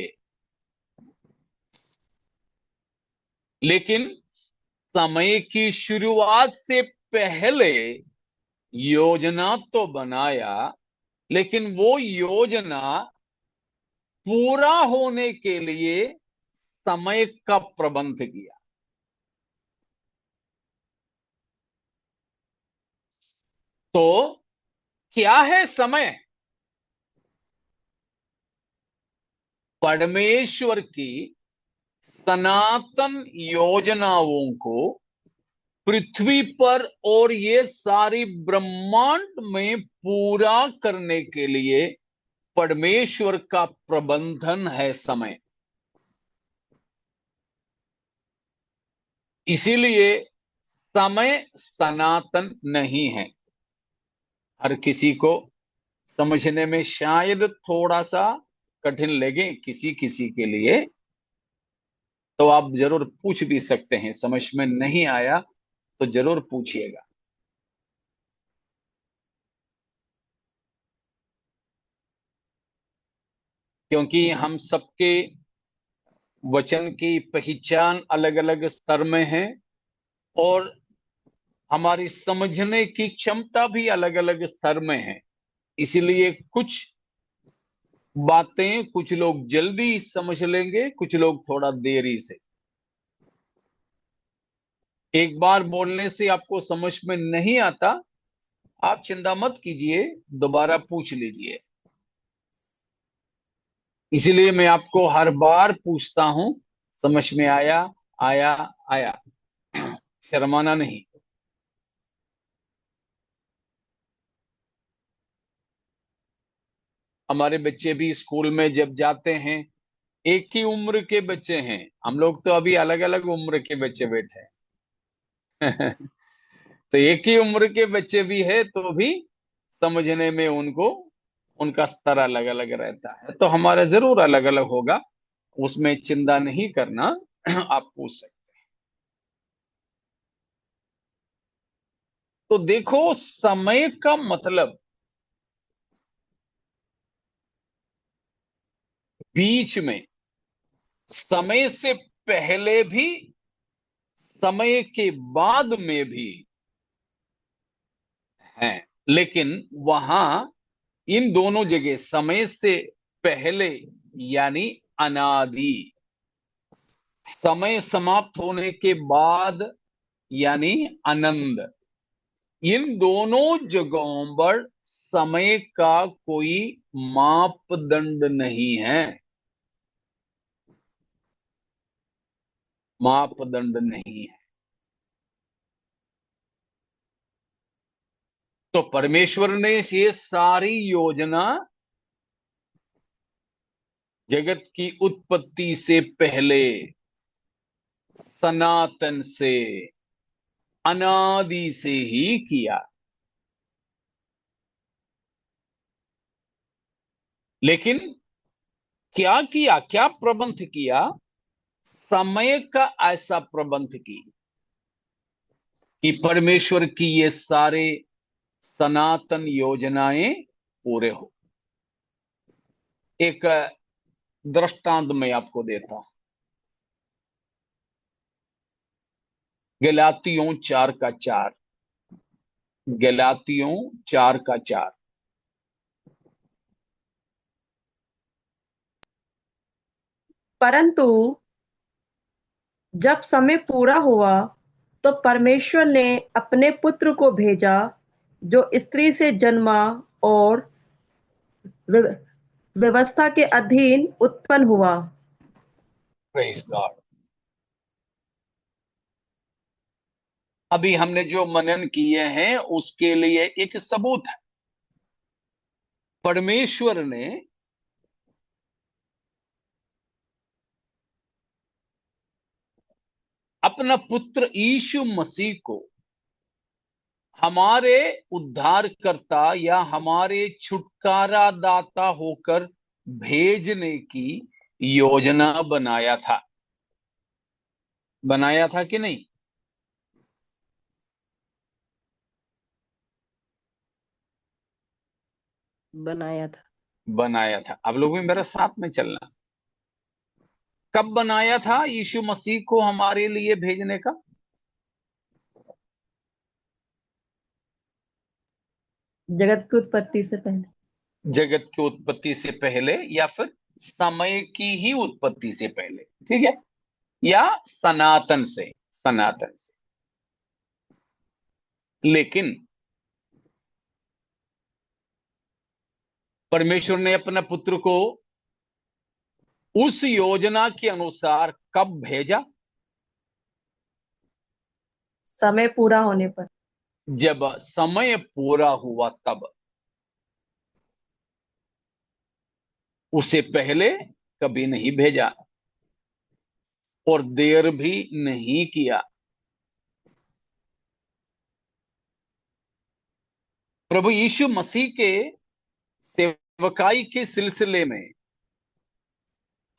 लेकिन समय की शुरुआत से पहले योजना तो बनाया, लेकिन वो योजना पूरा होने के लिए समय का प्रबंध किया। तो क्या है समय? परमेश्वर की सनातन योजनाओं को पृथ्वी पर और ये सारी ब्रह्मांड में पूरा करने के लिए परमेश्वर का प्रबंधन है समय। इसीलिए समय सनातन नहीं है। हर किसी को समझने में शायद थोड़ा सा कठिन लगे किसी किसी के लिए, तो आप जरूर पूछ भी सकते हैं। समझ में नहीं आया तो जरूर पूछिएगा। क्योंकि हम सबके वचन की पहचान अलग अलग स्तर में है और हमारी समझने की क्षमता भी अलग अलग स्तर में है। इसलिए कुछ बातें कुछ लोग जल्दी समझ लेंगे, कुछ लोग थोड़ा देरी से। एक बार बोलने से आपको समझ में नहीं आता, आप चिंता मत कीजिए, दोबारा पूछ लीजिए। इसलिए मैं आपको हर बार पूछता हूं, समझ में आया? आया? आया? शर्माना नहीं। हमारे बच्चे भी स्कूल में जब जाते हैं, एक ही उम्र के बच्चे हैं, हम लोग तो अभी अलग अलग उम्र के बच्चे बैठे हैं। तो एक ही उम्र के बच्चे भी है तो भी समझने में उनको, उनका स्तर अलग अलग रहता है, तो हमारा जरूर अलग अलग होगा, उसमें चिंता नहीं करना। आप पूछ सकते। तो देखो, समय का मतलब बीच में, समय से पहले भी, समय के बाद में भी है। लेकिन वहां इन दोनों जगह समय से पहले यानी अनादि, समय समाप्त होने के बाद यानी आनंद, इन दोनों जगहों पर समय का कोई मापदंड नहीं है, मापदंड नहीं है। तो परमेश्वर ने ये सारी योजना जगत की उत्पत्ति से पहले, सनातन से, अनादि से ही किया। लेकिन क्या किया, क्या प्रबंध किया? समय का ऐसा प्रबंध की कि परमेश्वर की ये सारे सनातन योजनाएं पूरे हो। एक दृष्टांत मैं आपको देता हूं। गलातियों 4:4, गलातियों 4:4। परंतु जब समय पूरा हुआ तो परमेश्वर ने अपने पुत्र को भेजा, जो स्त्री से जन्मा और व्य- व्यवस्था के अधीन उत्पन्न हुआ। Praise God. अभी हमने जो मनन किए हैं उसके लिए एक सबूत है। परमेश्वर ने अपना पुत्र यीशु मसीह को हमारे उद्धारकर्ता या हमारे छुटकारा दाता होकर भेजने की योजना बनाया था। बनाया था कि नहीं? बनाया था। बनाया था। आप लोग भी मेरे साथ में चलना। कब बनाया था यीशु मसीह को हमारे लिए भेजने का? जगत की उत्पत्ति से पहले। जगत की उत्पत्ति से पहले, या फिर समय की ही उत्पत्ति से पहले, ठीक है, या सनातन से, सनातन से। लेकिन परमेश्वर ने अपने पुत्र को उस योजना के अनुसार कब भेजा? समय पूरा होने पर। जब समय पूरा हुआ तब। उसे पहले कभी नहीं भेजा और देर भी नहीं किया। प्रभु यीशु मसीह के सेवकाई के सिलसिले में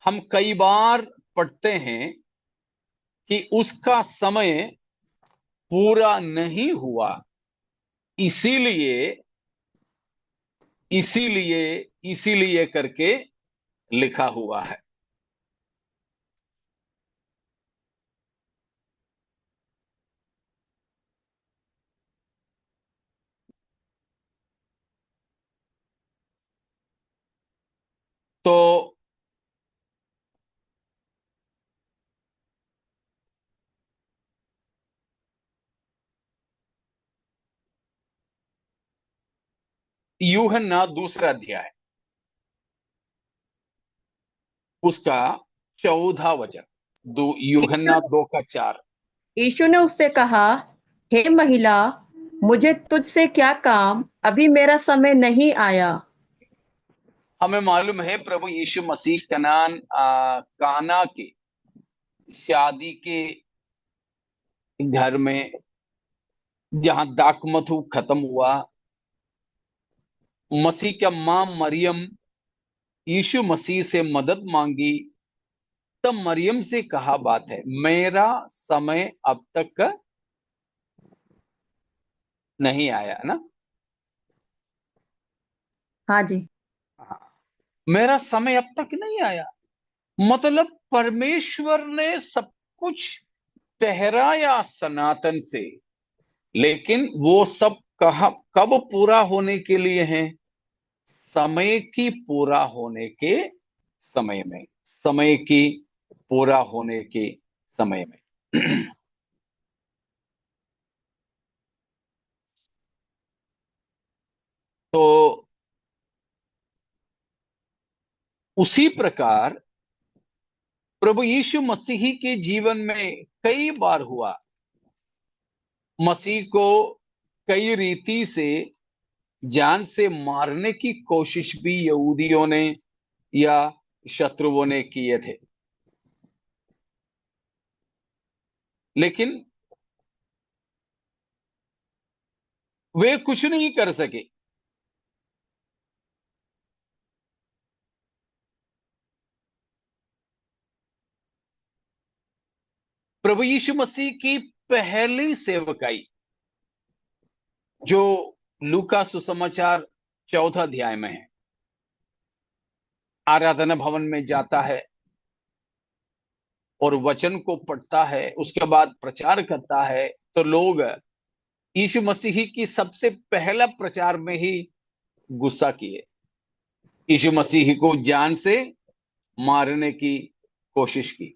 हम कई बार पढ़ते हैं कि उसका समय पूरा नहीं हुआ, इसीलिए इसीलिए इसीलिए करके लिखा हुआ है। तो यूहन्ना दूसरा अध्याय, उसका 14 वचन, यूहन्ना 2 का 4। यीशु ने उससे कहा, हे महिला, मुझे तुझसे क्या काम, अभी मेरा समय नहीं आया। हमें मालूम है प्रभु यीशु मसीह काना के शादी के घर में, जहां दाकमधु खत्म हुआ, मसीह का मां मरियम यीशु मसीह से मदद मांगी, तब मरियम से कहा बात है, मेरा समय अब तक नहीं आया ना। हाँ जी। हाँ, मेरा समय अब तक नहीं आया, मतलब परमेश्वर ने सब कुछ ठहराया सनातन से, लेकिन वो सब कब पूरा होने के लिए है? समय की पूरा होने के समय में, समय की पूरा होने के समय में। तो उसी प्रकार प्रभु यीशु मसीह के जीवन में कई बार हुआ, मसीह को कई रीति से जान से मारने की कोशिश भी यहूदियों ने या शत्रुओं ने किए थे, लेकिन वे कुछ नहीं कर सके। प्रभु यीशु मसीह की पहली सेवकाई, जो लूका सुसमाचार 14 अध्याय में है, आराधना भवन में जाता है और वचन को पढ़ता है, उसके बाद प्रचार करता है, तो लोग यीशु मसीह की सबसे पहला प्रचार में ही गुस्सा किए, यीशु मसीह को जान से मारने की कोशिश की।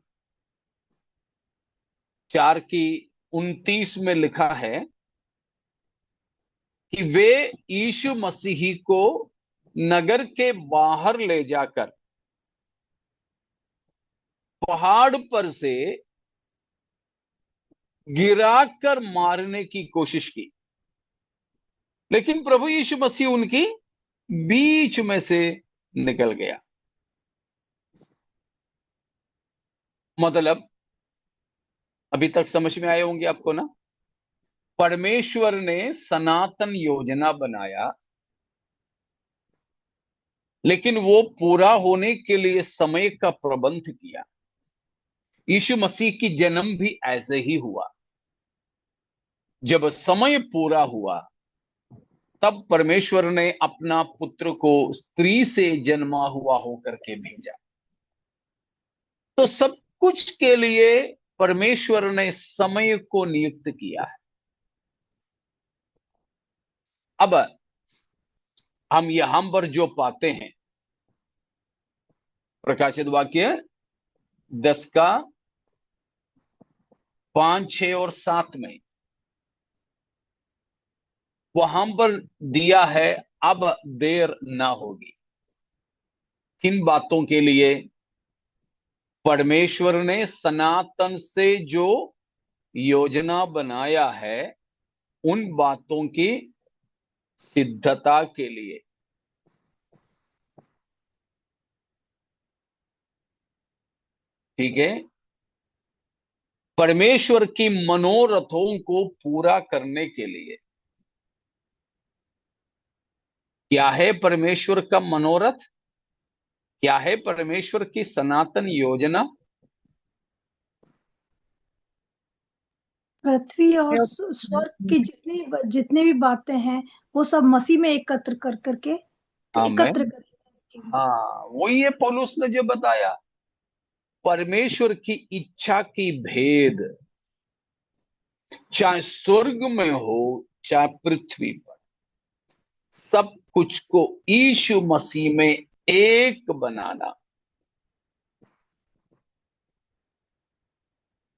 4:29 में लिखा है कि वे यीशु मसीह को नगर के बाहर ले जाकर पहाड़ पर से गिराकर मारने की कोशिश की, लेकिन प्रभु यीशु मसीह उनकी बीच में से निकल गया। मतलब अभी तक समझ में आए होंगे आपको ना? परमेश्वर ने सनातन योजना बनाया, लेकिन वो पूरा होने के लिए समय का प्रबंध किया। यीशु मसीह की जन्म भी ऐसे ही हुआ। जब समय पूरा हुआ, तब परमेश्वर ने अपना पुत्र को स्त्री से जन्मा हुआ होकर के भेजा। तो सब कुछ के लिए परमेश्वर ने समय को नियुक्त किया है। अब हम यहां पर जो पाते हैं, प्रकाशित वाक्य 10:5, 6 और 7 में वहां पर दिया है, अब देर ना होगी। किन बातों के लिए? परमेश्वर ने सनातन से जो योजना बनाया है, उन बातों की सिद्धता के लिए। ठीक है, परमेश्वर की मनोरथों को पूरा करने के लिए। क्या है परमेश्वर का मनोरथ? क्या है परमेश्वर की सनातन योजना? पृथ्वी और स्वर्ग की जितनी भी बातें हैं, वो सब मसीह में एकत्र कर करके एकत्र करके। हाँ, वही है पौलुस ने जो बताया, परमेश्वर की इच्छा की भेद, चाहे स्वर्ग में हो चाहे पृथ्वी पर, सब कुछ को यीशु मसीह में एक बनाना।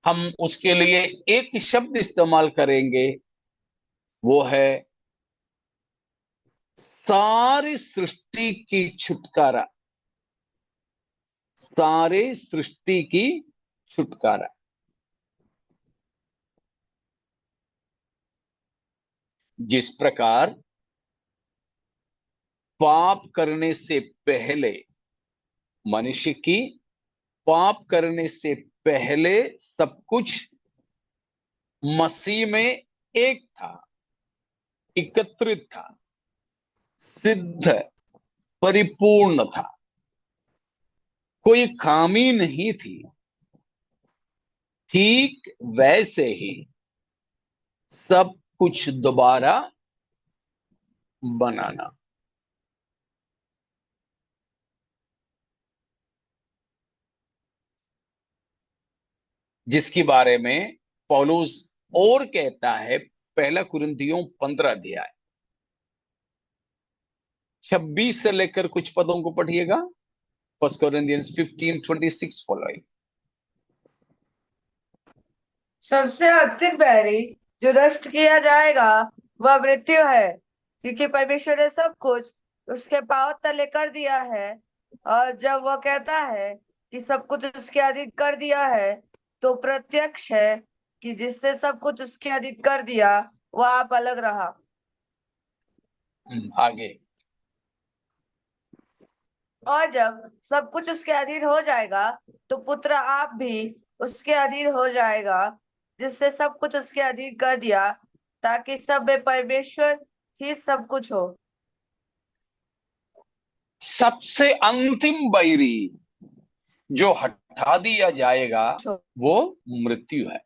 हम उसके लिए एक शब्द इस्तेमाल करेंगे, वो है सारी सृष्टि की छुटकारा, सारे सृष्टि की छुटकारा। जिस प्रकार पाप करने से पहले मनुष्य की, पाप करने से पहले सब कुछ मसीह में एक था, एकत्रित था, सिद्ध, परिपूर्ण था, कोई खामी नहीं थी। ठीक वैसे ही सब कुछ दोबारा बनाना। जिसके बारे में पौलुस और कहता है, पहला कुरिन्थियों 15 अध्याय 26 से लेकर कुछ पदों को पढ़िएगा। 1 Corinthians 15:26 फॉलोइंग। सबसे अंतिम बैरी जो नष्ट किया जाएगा वह मृत्यु है, क्योंकि परमेश्वर ने सब कुछ उसके पांव तले कर दिया है। और जब वह कहता है कि सब कुछ उसके अधीन कर दिया है, तो प्रत्यक्ष है कि जिससे सब कुछ उसके अधीन कर दिया वह आप अलग रहा। आगे। और जब सब कुछ उसके अधीन हो जाएगा, तो पुत्र आप भी उसके अधीन हो जाएगा, जिससे सब कुछ उसके अधीन कर दिया, ताकि सब में परमेश्वर ही सब कुछ हो। सबसे अंतिम बैरी जो हटा दिया जाएगा वो मृत्यु है।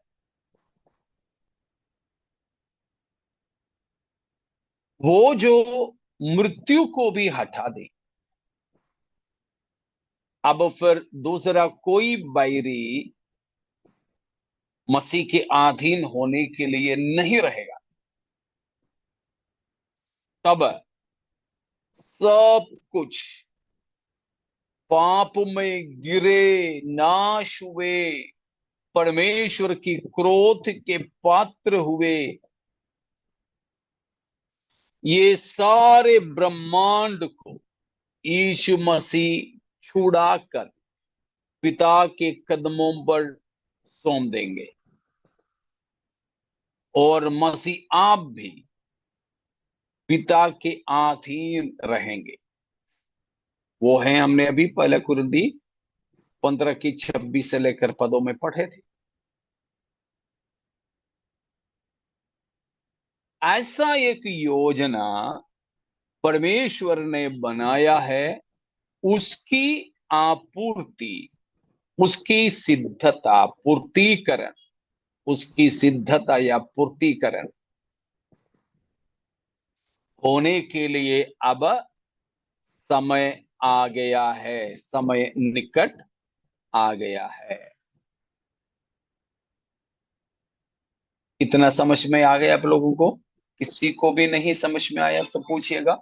वो जो मृत्यु को भी हटा दे, अब फिर दूसरा कोई बैरी मसीह के अधीन होने के लिए नहीं रहेगा। तब सब कुछ पाप में गिरे, नाश हुए, परमेश्वर की क्रोध के पात्र हुए, ये सारे ब्रह्मांड को यीशु मसीह छुड़ाकर पिता के कदमों पर सौंप देंगे, और मसीह आप भी पिता के अधीन रहेंगे। वो है, हमने अभी पहले कुरिन्थी 15 की 26 से लेकर पदों में पढ़े थे। ऐसा एक योजना परमेश्वर ने बनाया है, उसकी आपूर्ति, उसकी सिद्धता, पूर्तिकरण, उसकी सिद्धता या पूर्तिकरण होने के लिए अब समय आ गया है, समय निकट आ गया है। इतना समझ में आ गया आप लोगों को? किसी को भी नहीं समझ में आया तो पूछिएगा।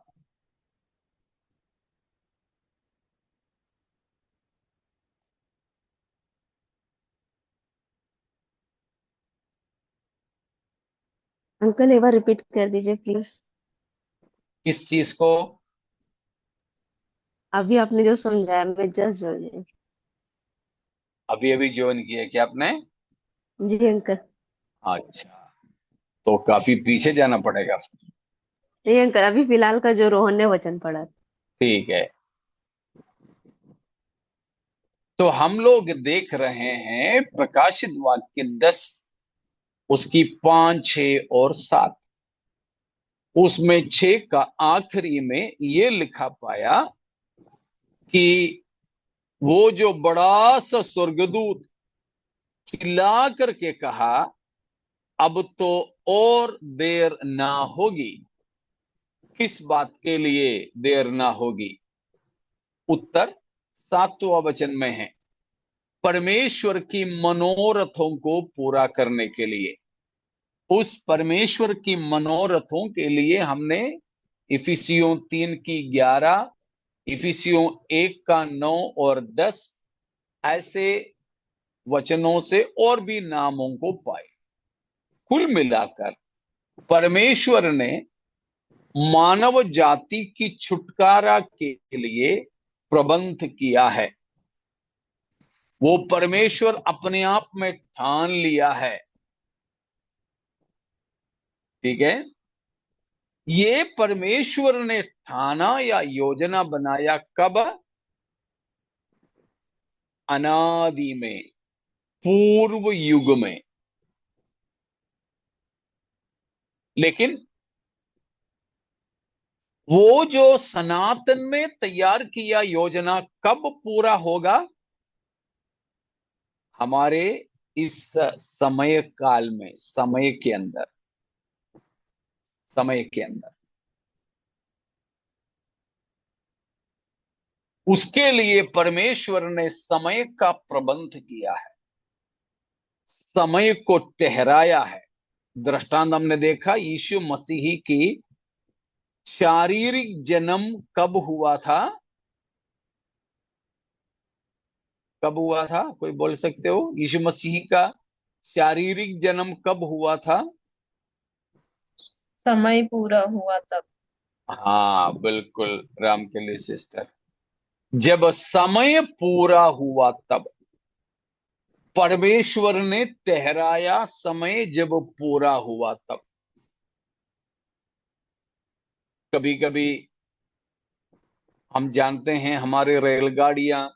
अंकल एक बार रिपीट कर दीजिए प्लीज। किस चीज को? अभी आपने जो समझाया मैं जस्ट जोड़। अभी अभी ज्वाइन किया क्या आपने? जी अंकल। अच्छा, तो काफी पीछे जाना पड़ेगा। नहीं अंकल, अभी फिलहाल का जो रोहन ने वचन पढ़ा। ठीक है, तो हम लोग देख रहे हैं प्रकाशित वाक्य 10 उसकी 5, 6 और 7। उसमें 6 का आखिरी में ये लिखा पाया कि वो जो बड़ा सा स्वर्गदूत चिल्ला करके कहा, अब तो और देर ना होगी। किस बात के लिए देर ना होगी? उत्तर 7वां वचन में है, परमेश्वर की मनोरथों को पूरा करने के लिए। उस परमेश्वर की मनोरथों के लिए हमने इफिसियों 3 की 11, इफिसियों 1 का 9 और 10 ऐसे वचनों से और भी नामों को पाए। कुल मिलाकर परमेश्वर ने मानव जाति की छुटकारा के लिए प्रबंध किया है। वो परमेश्वर अपने आप में ठान लिया है। ठीक है, ये परमेश्वर ने ठाना या योजना बनाया कब? अनादि में, पूर्व युग में। लेकिन वो जो सनातन में तैयार किया योजना कब पूरा होगा? हमारे इस समय काल में, समय के अंदर, समय के अंदर। उसके लिए परमेश्वर ने समय का प्रबंध किया है, समय को ठहराया है। दृष्टांत हमने देखा, यीशु मसीह की शारीरिक जन्म कब हुआ था? कब हुआ था? कोई बोल सकते हो? यीशु मसीह का शारीरिक जन्म कब हुआ था? समय पूरा हुआ तब। हाँ बिल्कुल, राम के लिए सिस्टर, जब समय पूरा हुआ तब परमेश्वर ने ठहराया समय, जब पूरा हुआ तब। कभी कभी हम जानते हैं हमारे रेलगाड़ियां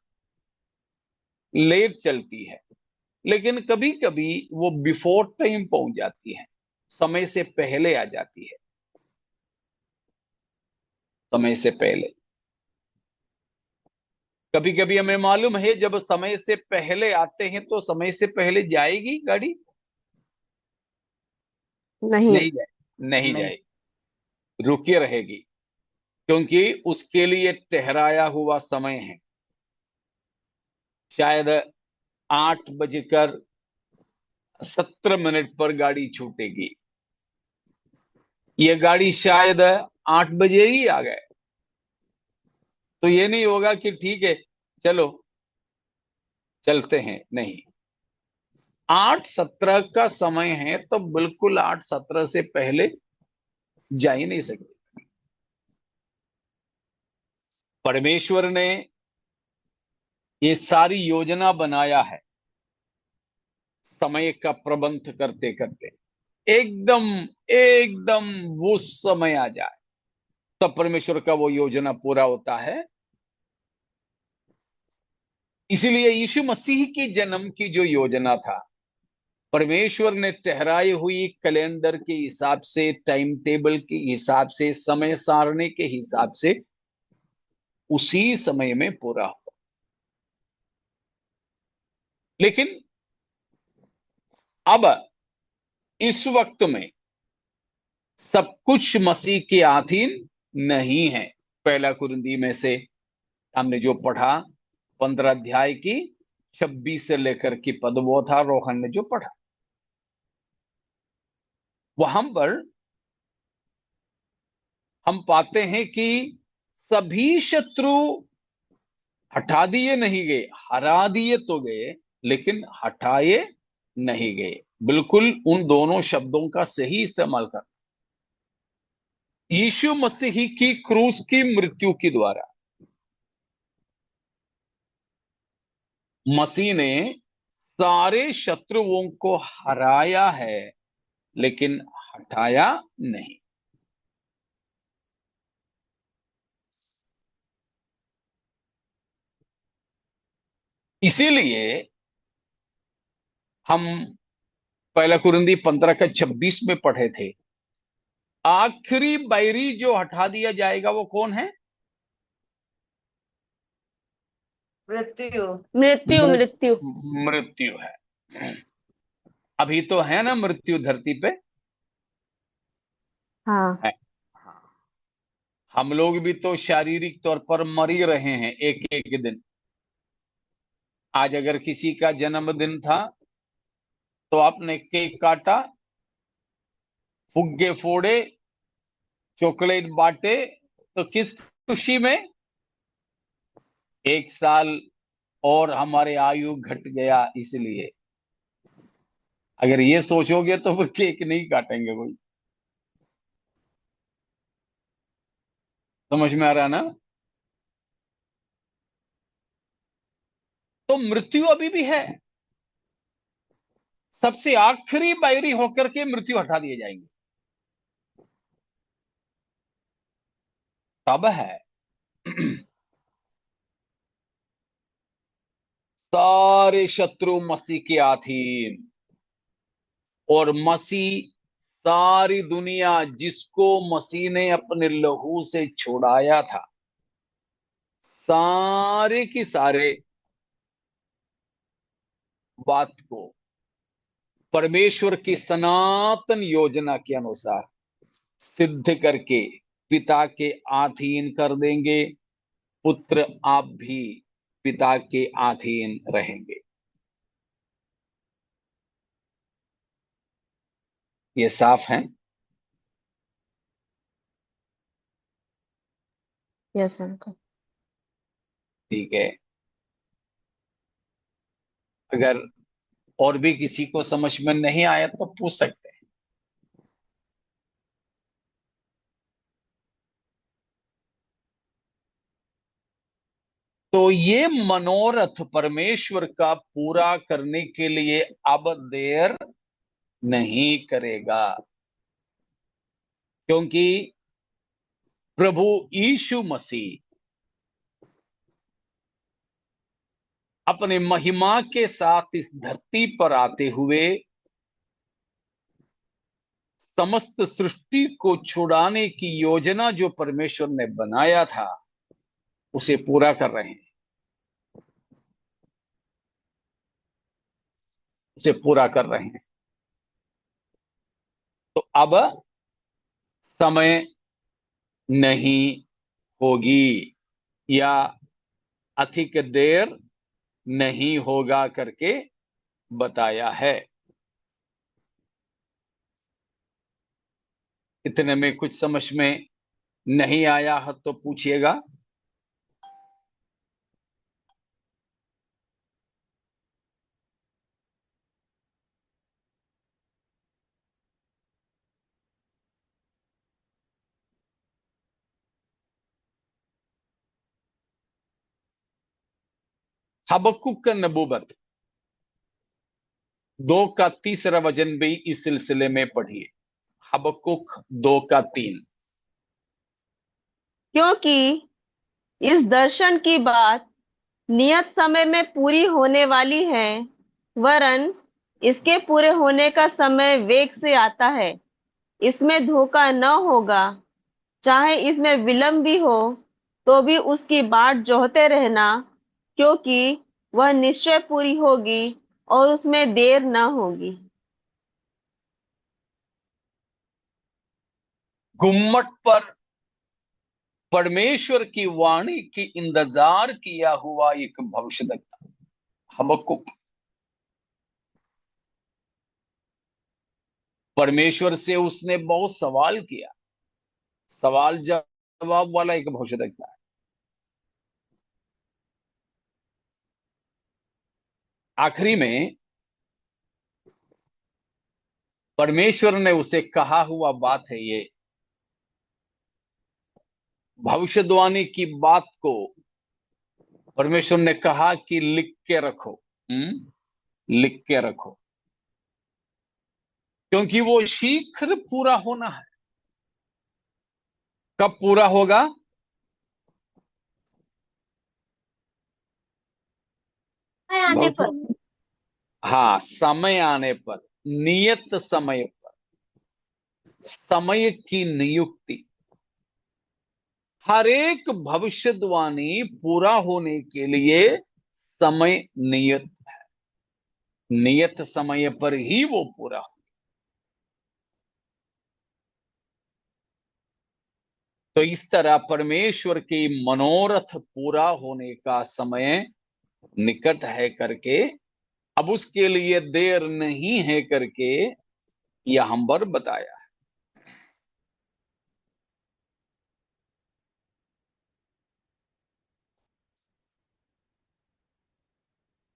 लेट चलती है, लेकिन कभी कभी वो बिफोर टाइम पहुंच जाती है, समय से पहले आ जाती है, समय से पहले। कभी कभी हमें मालूम है जब समय से पहले आते हैं तो समय से पहले जाएगी गाड़ी? नहीं। नहीं जाए, नहीं जाएगी, रुकी रहेगी, क्योंकि उसके लिए ठहराया हुआ समय है। शायद 8:17 पर गाड़ी छूटेगी। ये गाड़ी शायद 8 बजे ही आ गए, तो ये नहीं होगा कि ठीक है चलो चलते हैं, नहीं। 8:17 का समय है तो बिल्कुल 8:17 से पहले जा ही नहीं सकते। परमेश्वर ने ये सारी योजना बनाया है, समय का प्रबंध करते करते एकदम एकदम वो समय आ जाए तब परमेश्वर का वो योजना पूरा होता है। इसीलिए यीशु मसीह की जन्म की जो योजना था, परमेश्वर ने ठहराई हुई कैलेंडर के हिसाब से, टाइम टेबल के हिसाब से, समय सारणी के हिसाब से उसी समय में पूरा हुआ। लेकिन अब इस वक्त में सब कुछ मसीह के अधीन नहीं है। पहला कुरिन्थी में से हमने जो पढ़ा, 15 अध्याय की 26 से लेकर की पद, वो था रोहन ने जो पढ़ा, वहां पर हम पाते हैं कि सभी शत्रु हटा दिए नहीं गए, हरा दिए तो गए लेकिन हटाए नहीं गए। बिल्कुल उन दोनों शब्दों का सही इस्तेमाल कर। यीशु मसीह की क्रूस की मृत्यु के द्वारा मसीह ने सारे शत्रुओं को हराया है, लेकिन हटाया नहीं। इसीलिए हम पहला कुरिन्थी 15 का 26 में पढ़े थे, आखिरी बैरी जो हटा दिया जाएगा वो कौन है? मृत्यु। मृत्यु। मृत्यु। मृत्यु है। अभी तो है ना मृत्यु धरती पे? हाँ। है। हम लोग भी तो शारीरिक तौर पर मर ही रहे हैं एक एक दिन। आज अगर किसी का जन्मदिन था तो आपने केक काटा, फुग्गे फोड़े, चॉकलेट बांटे, तो किस खुशी में? 1 साल और हमारे आयु घट गया, इसलिए। अगर ये सोचोगे तो फिर केक नहीं काटेंगे कोई। समझ में आ रहा ना? तो मृत्यु अभी भी है, सबसे आखिरी बैरी होकर के मृत्यु हटा दिए जाएंगे, तब है सारे शत्रु मसीह के अधीन, और मसीह सारी दुनिया जिसको मसीह ने अपने लहू से छुड़ाया था, सारे की सारे बात को परमेश्वर की सनातन योजना के अनुसार सिद्ध करके पिता के अधीन कर देंगे। पुत्र आप भी पिता के अधीन रहेंगे। ये साफ है? Yes uncle. ठीक है। अगर और भी किसी को समझ में नहीं आया तो पूछ सकते हैं। तो ये मनोरथ परमेश्वर का पूरा करने के लिए अब देर नहीं करेगा, क्योंकि प्रभु यीशु मसीह अपने महिमा के साथ इस धरती पर आते हुए समस्त सृष्टि को छुड़ाने की योजना जो परमेश्वर ने बनाया था उसे पूरा कर रहे हैं, उसे पूरा कर रहे हैं। तो अब समय नहीं होगी या अधिक देर नहीं होगा करके बताया है। इतने में कुछ समझ में नहीं आया है तो पूछिएगा। हबक्कुक का नबूवत 2 का तीसरा वचन भी इस सिलसिले में पढ़िए। हबक्कुक 2 का 3। क्योंकि इस दर्शन की बात नियत समय में पूरी होने वाली है, वरन इसके पूरे होने का समय वेग से आता है। इसमें धोखा न होगा, चाहे इसमें विलंब भी हो तो भी उसकी बाट जोहते रहना, क्योंकि वह निश्चय पूरी होगी और उसमें देर न होगी। गुम्मट पर परमेश्वर की वाणी की इंतजार किया हुआ एक भविष्यद्वक्ता हबक्कुक परमेश्वर से उसने बहुत सवाल किया, सवाल जवाब वाला एक भविष्यद्वक्ता है। आखिरी में परमेश्वर ने उसे कहा हुआ बात है, ये भविष्यवाणी की बात को परमेश्वर ने कहा कि लिख के रखो, लिख के रखो, क्योंकि वो शीघ्र पूरा होना है। कब पूरा होगा? आने पर। हाँ, समय आने पर, नियत समय पर, समय की नियुक्ति। हर एक भविष्यवाणी पूरा होने के लिए समय नियत है, नियत समय पर ही वो पूरा हो। तो इस तरह परमेश्वर की मनोरथ पूरा होने का समय निकट है करके, अब उसके लिए देर नहीं है करके यह हम पर बताया।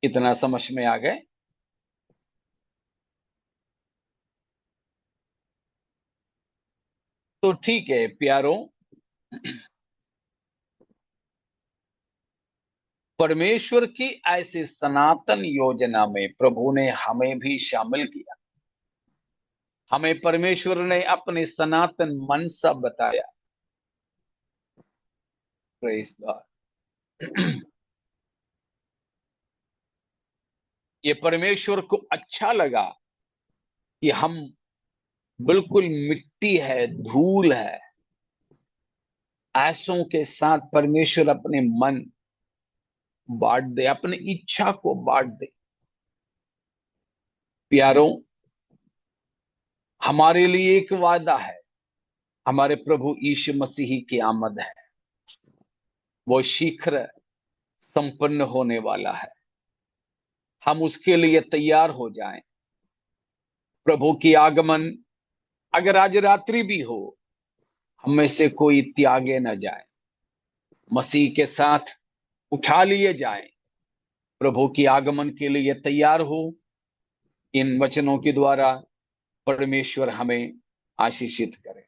इतना समझ में आ गए? तो ठीक है प्यारों, परमेश्वर की ऐसे सनातन योजना में प्रभु ने हमें भी शामिल किया। हमें परमेश्वर ने अपने सनातन मनसा बताया। Praise God. ये परमेश्वर को अच्छा लगा कि हम बिल्कुल मिट्टी है, धूल है, ऐसों के साथ परमेश्वर अपने मन बांट दे, अपनी इच्छा को बांट दे। प्यारों, हमारे लिए एक वादा है, हमारे प्रभु यीशु मसीह की आमद है, वो शीघ्र संपन्न होने वाला है। हम उसके लिए तैयार हो जाएं। प्रभु की आगमन अगर आज रात्रि भी हो, हम में से कोई त्यागे न जाए, मसीह के साथ उठा लिए जाएं। प्रभु की आगमन के लिए तैयार हो। इन वचनों के द्वारा परमेश्वर हमें आशीषित करे।